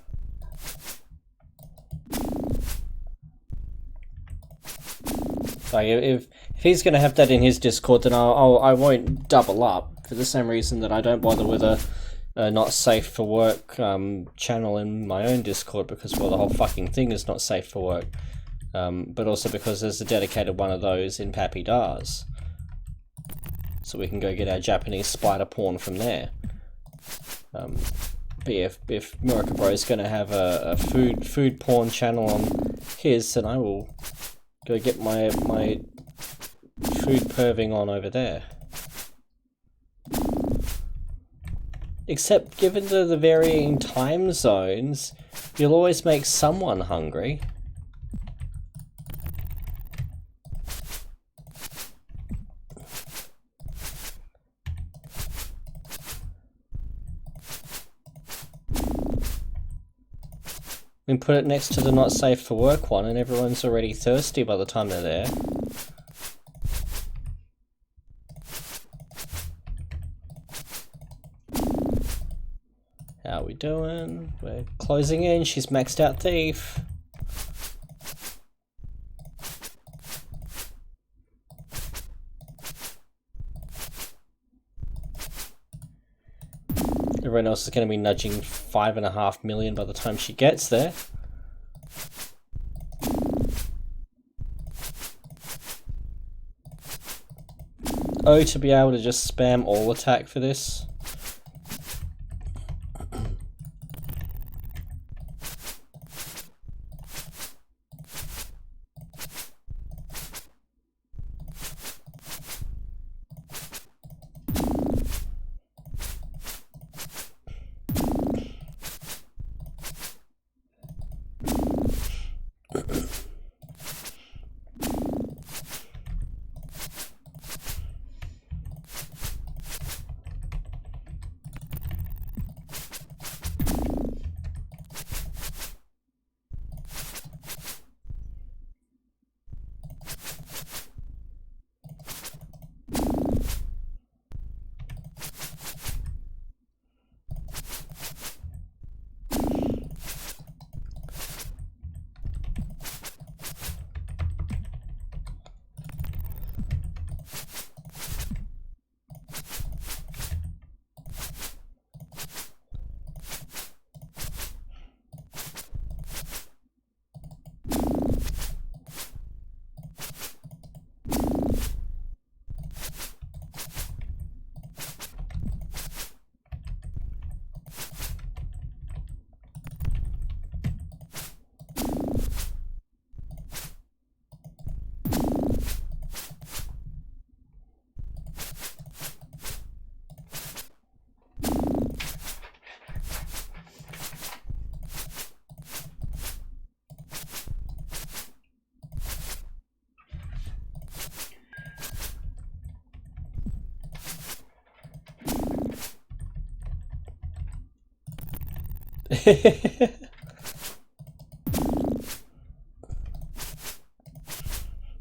Like if he's gonna have that in his Discord, then I won't double up for the same reason that I don't bother with a not safe for work channel in my own Discord, because well, the whole fucking thing is not safe for work. But also because there's a dedicated one of those in Pappy Dars. So we can go get our Japanese spider porn from there. But if Murica is going to have a food porn channel on his, then I will go get my food perving on over there. Except given the varying time zones, you'll always make someone hungry. We can put it next to the not safe for work one and everyone's already thirsty by the time they're there. doing? We're closing in. She's maxed out thief. Everyone else is going to be nudging 5.5 million by the time she gets there. Oh, to be able to just spam all attack for this.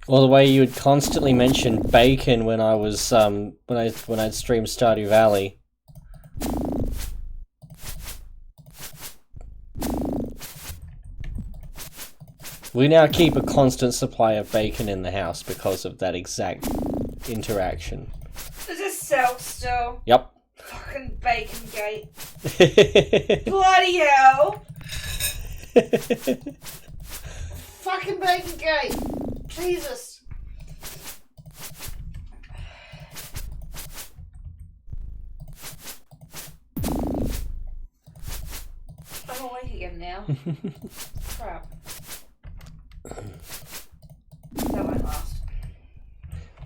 Well, the way you would constantly mention bacon when I was when I'd stream Stardew Valley. We now keep a constant supply of bacon in the house because of that exact interaction. Does this sell still? Yep. Fucking bacon gate. Bloody hell! Fucking bacon gate. Jesus. I'm awake again now. Crap. That won't last.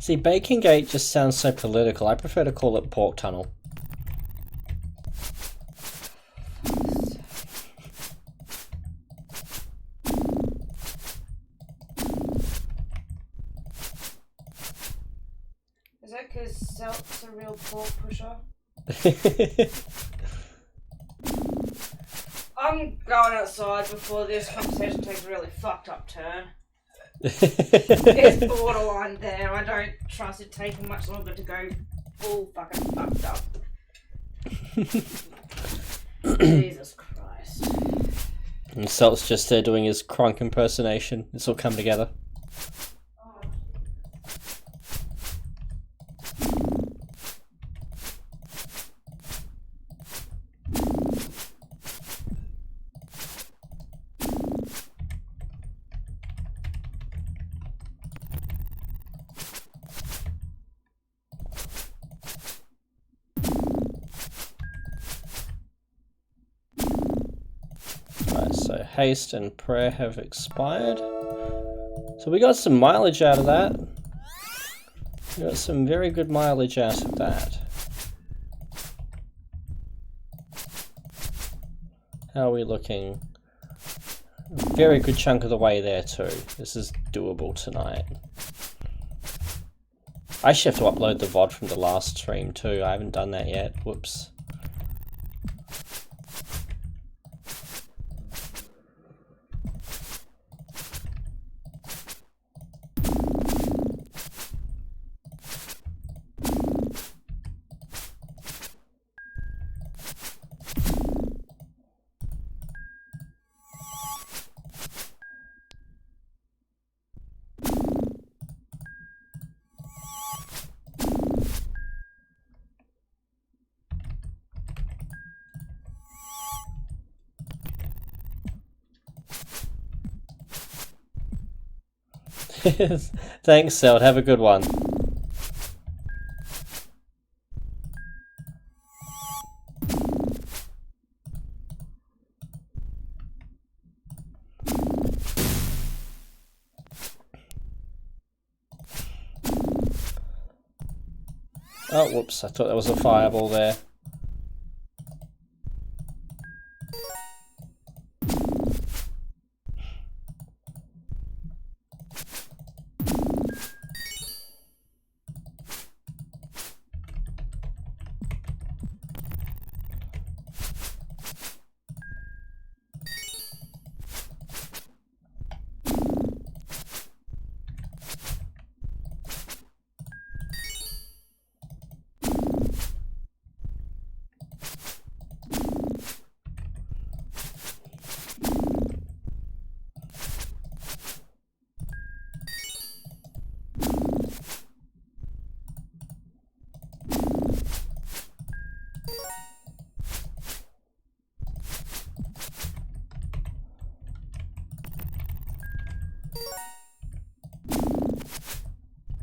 See, Bacon Gate just sounds so political. I prefer to call it Pork Tunnel. Is that because Selt's a real pork pusher? I'm going outside before this conversation takes a really fucked up turn. There's borderline there. I don't trust it taking much longer to go full fucking fucked up. Jesus Christ. And Selt's just there doing his Kronk impersonation. It's all come together. So haste and prayer have expired. So we got some mileage out of that. We got some very good mileage out of that. How are we looking? A very good chunk of the way there too. This is doable tonight. I actually have to upload the VOD from the last stream too. I haven't done that yet. Whoops. Thanks, Seld. Have a good one. Oh, whoops. I thought there was a fireball there.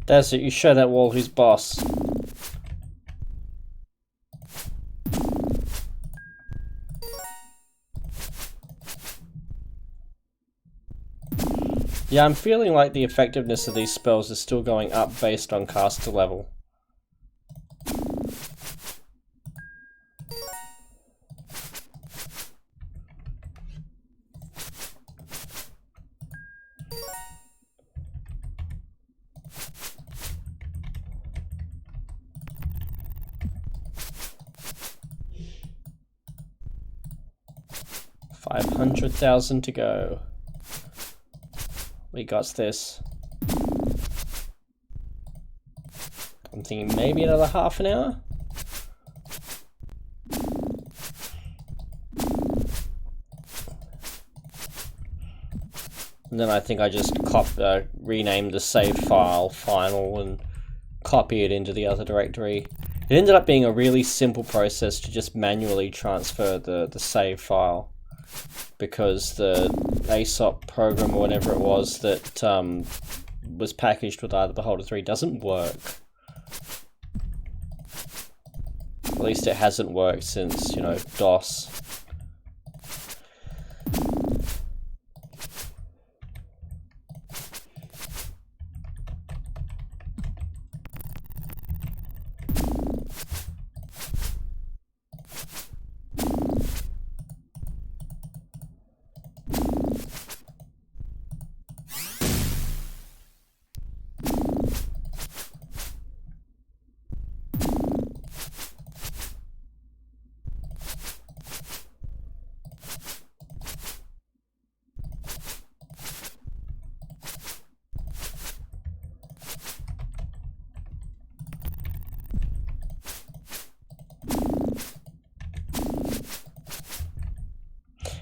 That's it, you show that wall who's boss. Yeah, I'm feeling like the effectiveness of these spells is still going up based on caster level. $500,000 to go. We got this. I'm thinking maybe another half an hour. And then I think I just rename the save file final and copy it into the other directory. It ended up being a really simple process to just manually transfer the save file, because the ASOP program or whatever it was that was packaged with either Beholder 3 doesn't work. At least it hasn't worked since, you know, DOS.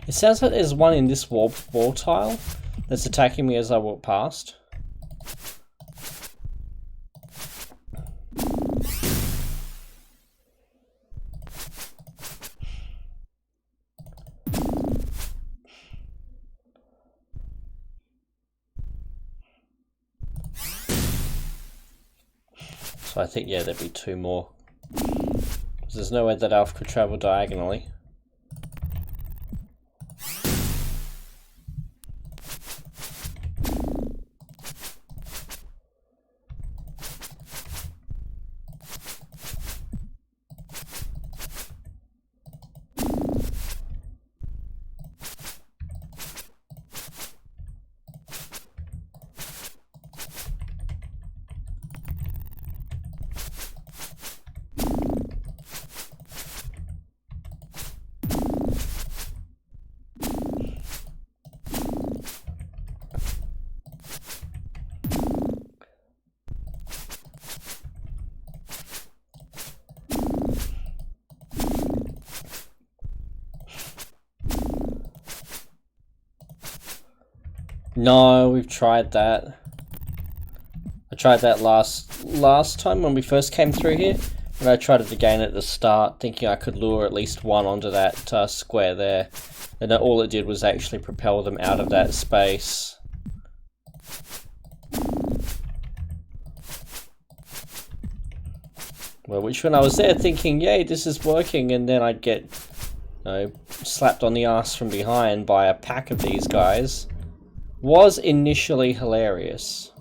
It sounds like there's one in this wall tile that's attacking me as I walk past. So I think, yeah, there'd be two more. There's no way that Alf could travel diagonally. No, we've tried that. I tried that last time when we first came through here, and I tried it again at the start, thinking I could lure at least one onto that square there, and all it did was actually propel them out of that space. Well, which when I was there thinking, yay, this is working, and then I'd get, you know, slapped on the ass from behind by a pack of these guys, was initially hilarious.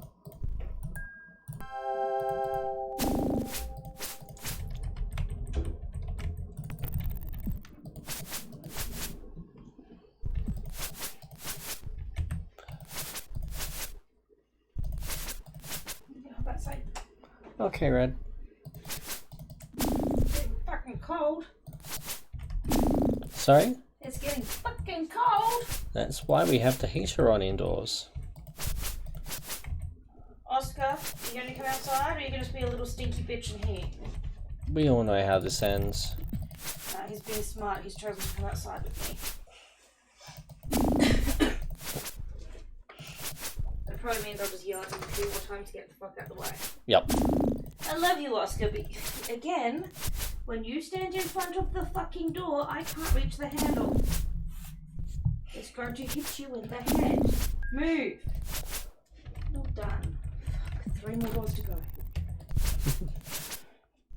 Okay, Red. It's getting fucking cold. Sorry? It's getting fucking cold. That's why we have the heater on indoors. Oscar, you gonna come outside or are you gonna just be a little stinky bitch in here? We all know how this ends. He's being smart. He's chosen to come outside with me. That probably means I'll just yell at him a few more times to get the fuck out of the way. Yep. I love you, Oscar, but again, when you stand in front of the fucking door, I can't reach the handle. It's going to hit you in the head. Move. Well done. Fuck, 3 more doors to go.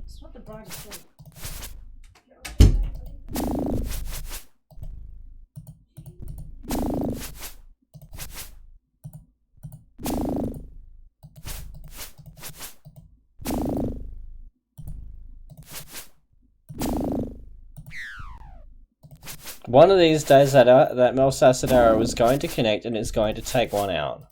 It's not the brightest thing. One of these days that MaeL Sasadara was going to connect and it's going to take one out.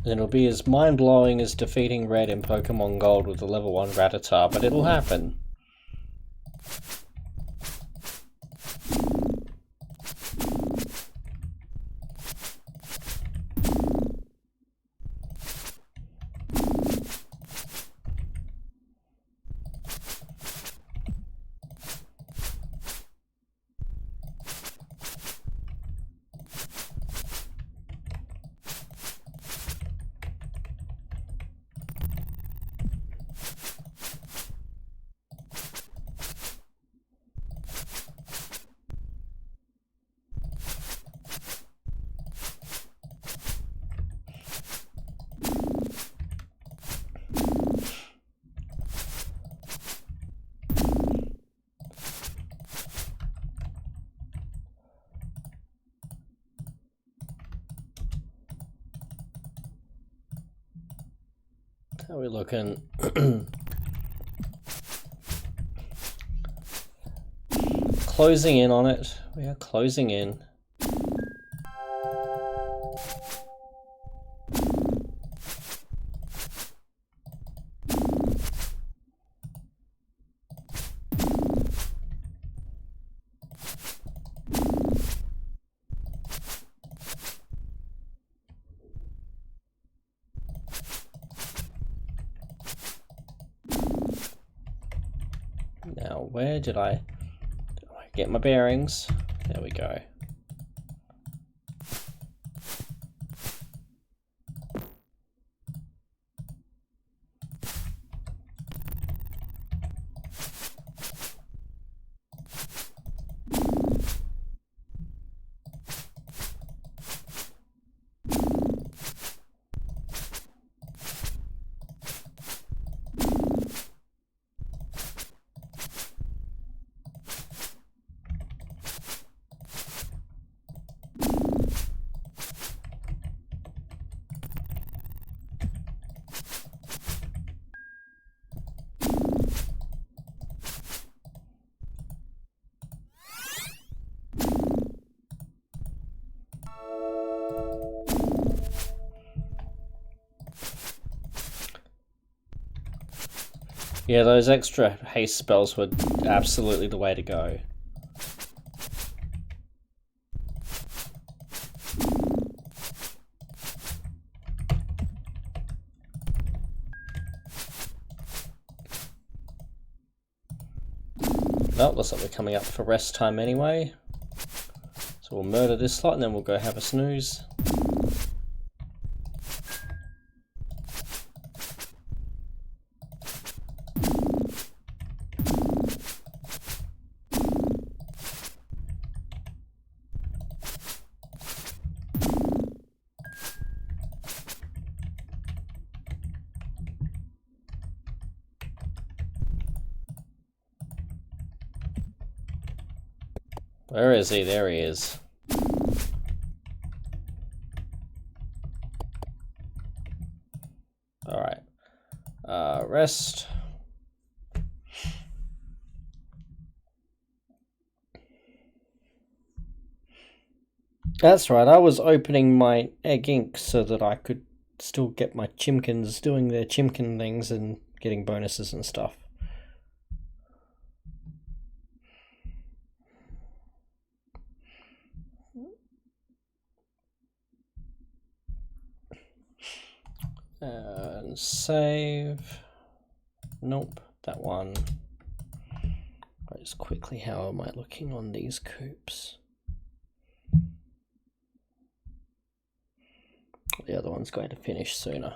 And it'll be as mind-blowing as defeating Red in Pokemon Gold with the level 1 Rattata, but it'll happen. How are we looking? Closing in on it. We are closing in. Now, where did I get my bearings? There we go. Yeah, those extra haste spells were absolutely the way to go. Well, looks like we're coming up for rest time anyway. So we'll murder this slot and then we'll go have a snooze. Where is he? There he is. Alright. Rest. That's right, I was opening my egg ink so that I could still get my chimkins doing their chimkin things and getting bonuses and stuff. And save. Nope, that one. Right, just quickly, how am I looking on these coops? The other one's going to finish sooner.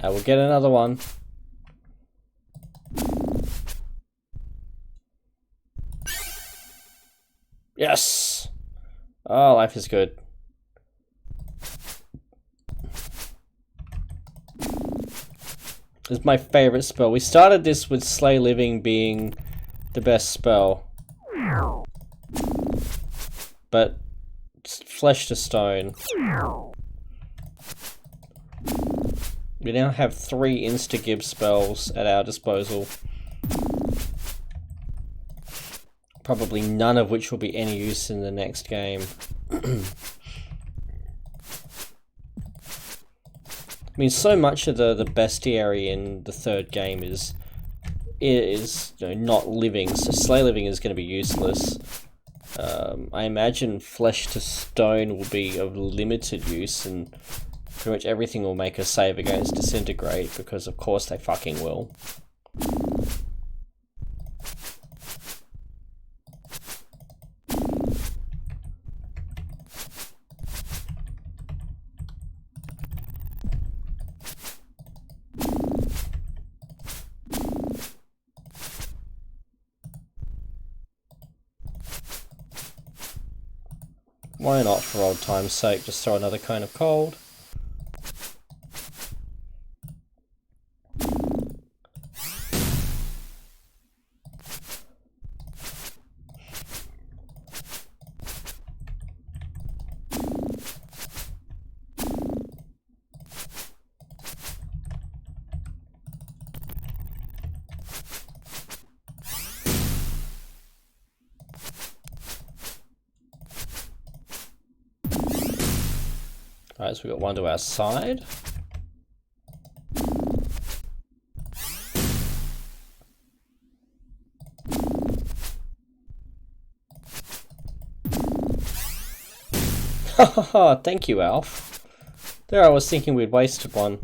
We'll get another one. Yes! Oh, life is good. It's my favorite spell. We started this with Slay Living being the best spell. But Flesh to Stone. We now have 3 insta-give spells at our disposal. Probably none of which will be any use in the next game. I mean, so much of the bestiary in the 3rd game is not living, so Slay Living is going to be useless. I imagine Flesh to Stone will be of limited use, and pretty much everything will make a save against Disintegrate, because of course they fucking will. Why not, for old time's sake, just throw another cone of cold. Alright, so we've got one to our side. Haha, thank you, Alf. There I was thinking we'd wasted one.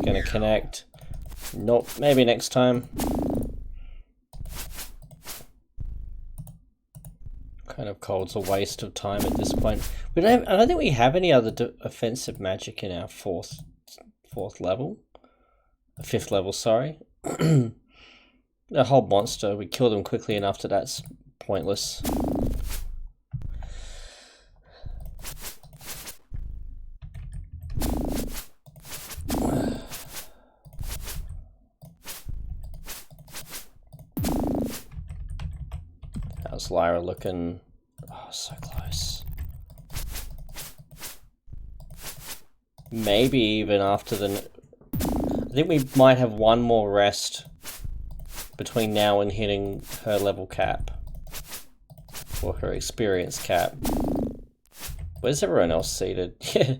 gonna connect. Nope, maybe next time. Kind of cold's a waste of time at this point. I don't think we have any other offensive magic in our fifth level, sorry. The whole monster, we kill them quickly enough that that's pointless. How's Lyra looking? Oh, so close. Maybe even after the... I think we might have one more rest between now and hitting her level cap. Or her experience cap. Where's everyone else seated? Yeah.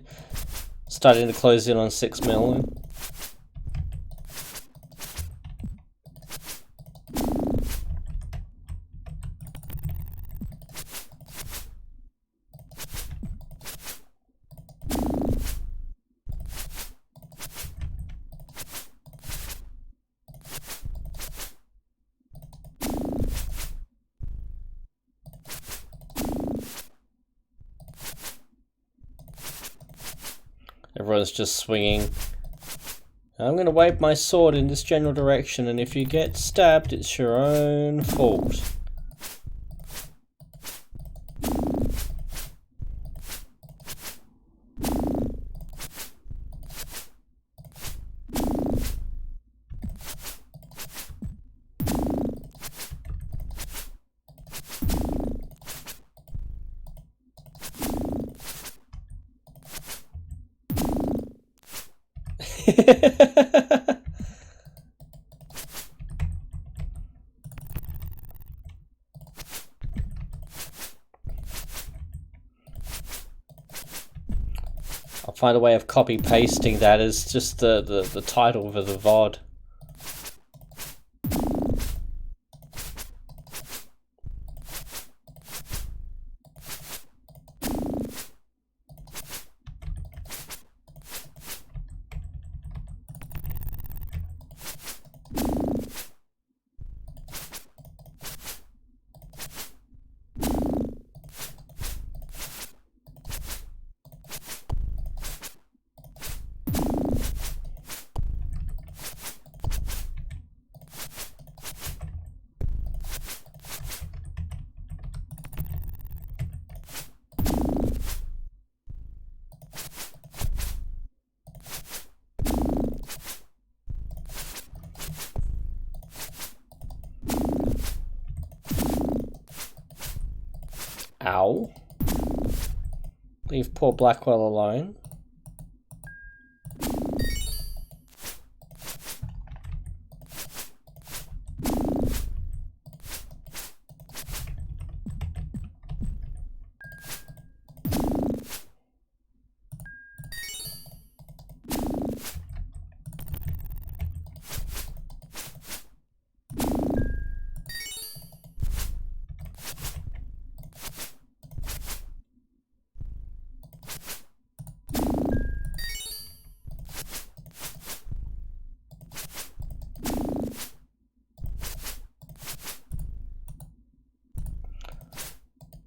Starting to close in on 6 million. Everyone's just swinging. I'm going to wave my sword in this general direction, and if you get stabbed, it's your own fault. I'll find a way of copy pasting that as just the title for the VOD. Ow. Leave poor Blackwell alone.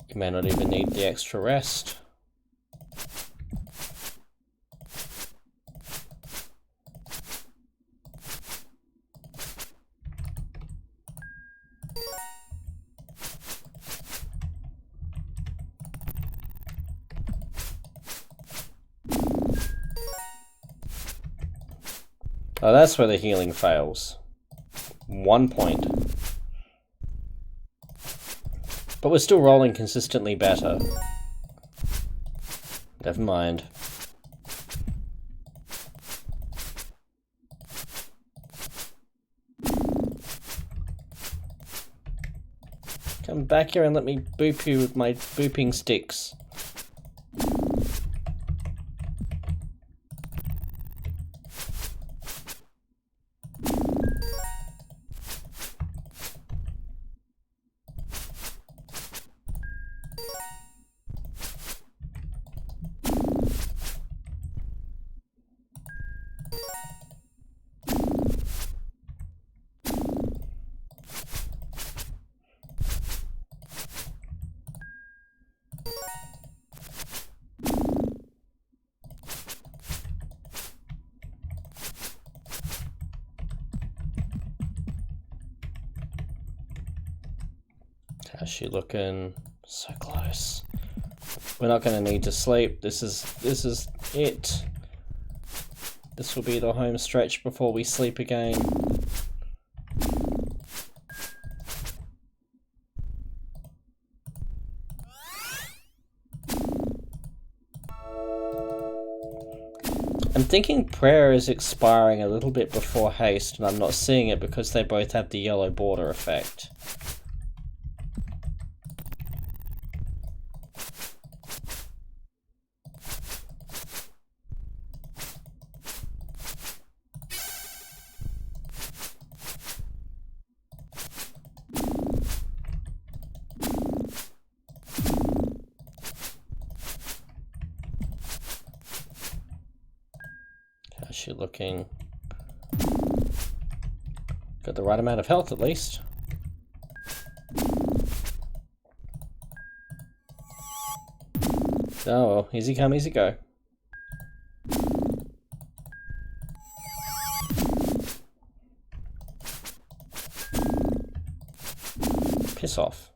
You may not even need the extra rest. Oh, that's where the healing fails. 1 point. But we're still rolling consistently better. Never mind. Come back here and let me boop you with my booping sticks. How's she looking? So close. We're not going to need to sleep. This is it. This will be the home stretch before we sleep again. I'm thinking prayer is expiring a little bit before haste, and I'm not seeing it because they both have the yellow border effect. How's she looking? Got the right amount of health at least. Oh well, easy come, easy go. Piss off.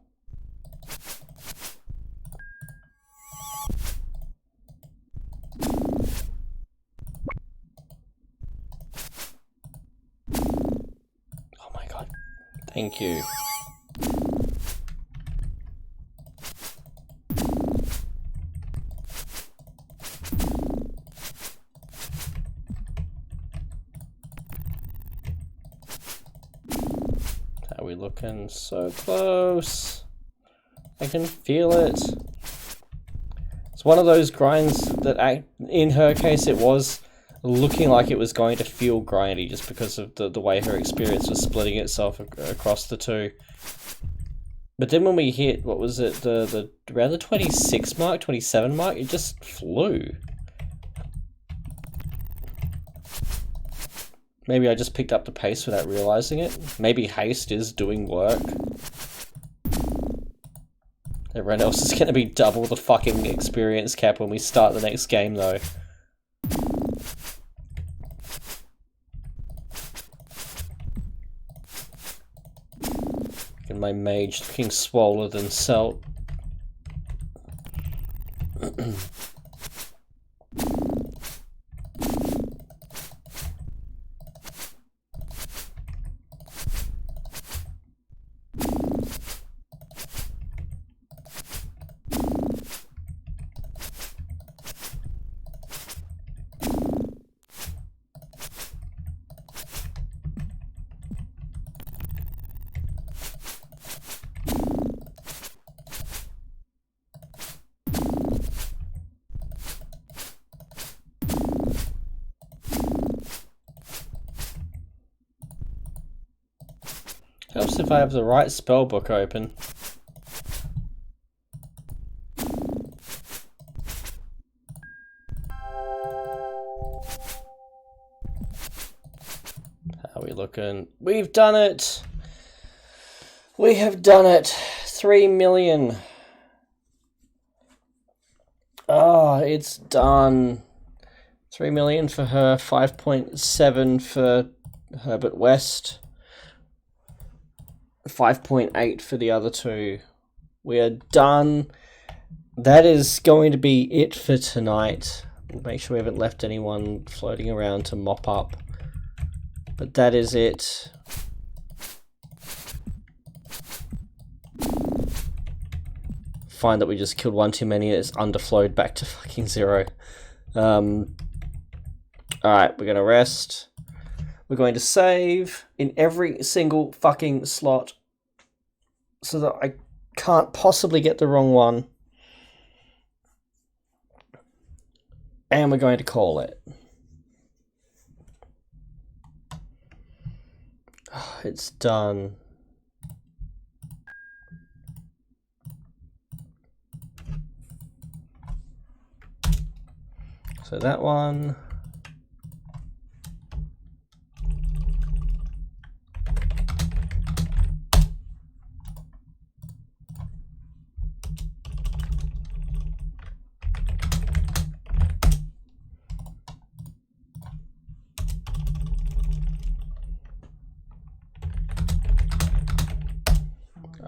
Oh my god. Thank you. How are we looking? So close. I can feel it. It's one of those grinds that, in her case, it was looking like it was going to feel grindy just because of the way her experience was splitting itself across the two. But then when we hit, what was it, the around the 26 mark, 27 mark, it just flew. Maybe I just picked up the pace without realizing it. Maybe haste is doing work. Everyone else is going to be double the fucking experience cap when we start the next game, though. And my mage looking swoller than salt. Helps if I have the right spellbook open. How are we looking? We've done it! We have done it! 3 million. Oh, it's done. 3 million for her, 5.7 for Herbert West. 5.8 for the other two. We are done. That is going to be it for tonight. We'll make sure we haven't left anyone floating around to mop up. But that is it. Find that we just killed one too many. It's underflowed back to fucking 0. Alright, we're gonna rest. We're going to save in every single fucking slot so that I can't possibly get the wrong one. And we're going to call it. It's done. So that one.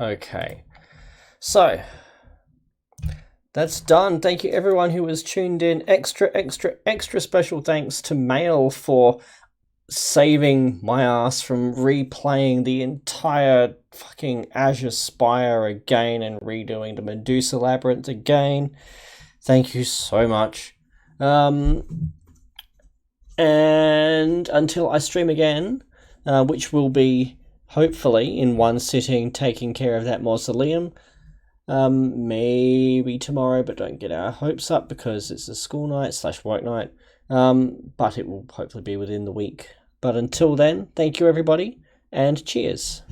Okay. So, that's done. Thank you everyone who was tuned in. Extra special thanks to MaeL for saving my ass from replaying the entire fucking Azure Spire again and redoing the Medusa Labyrinth again. Thank you so much. And until I stream again, which will be hopefully in one sitting taking care of that mausoleum, maybe tomorrow, but don't get our hopes up because it's a school night / work night. But it will hopefully be within the week. But until then, thank you everybody, and cheers.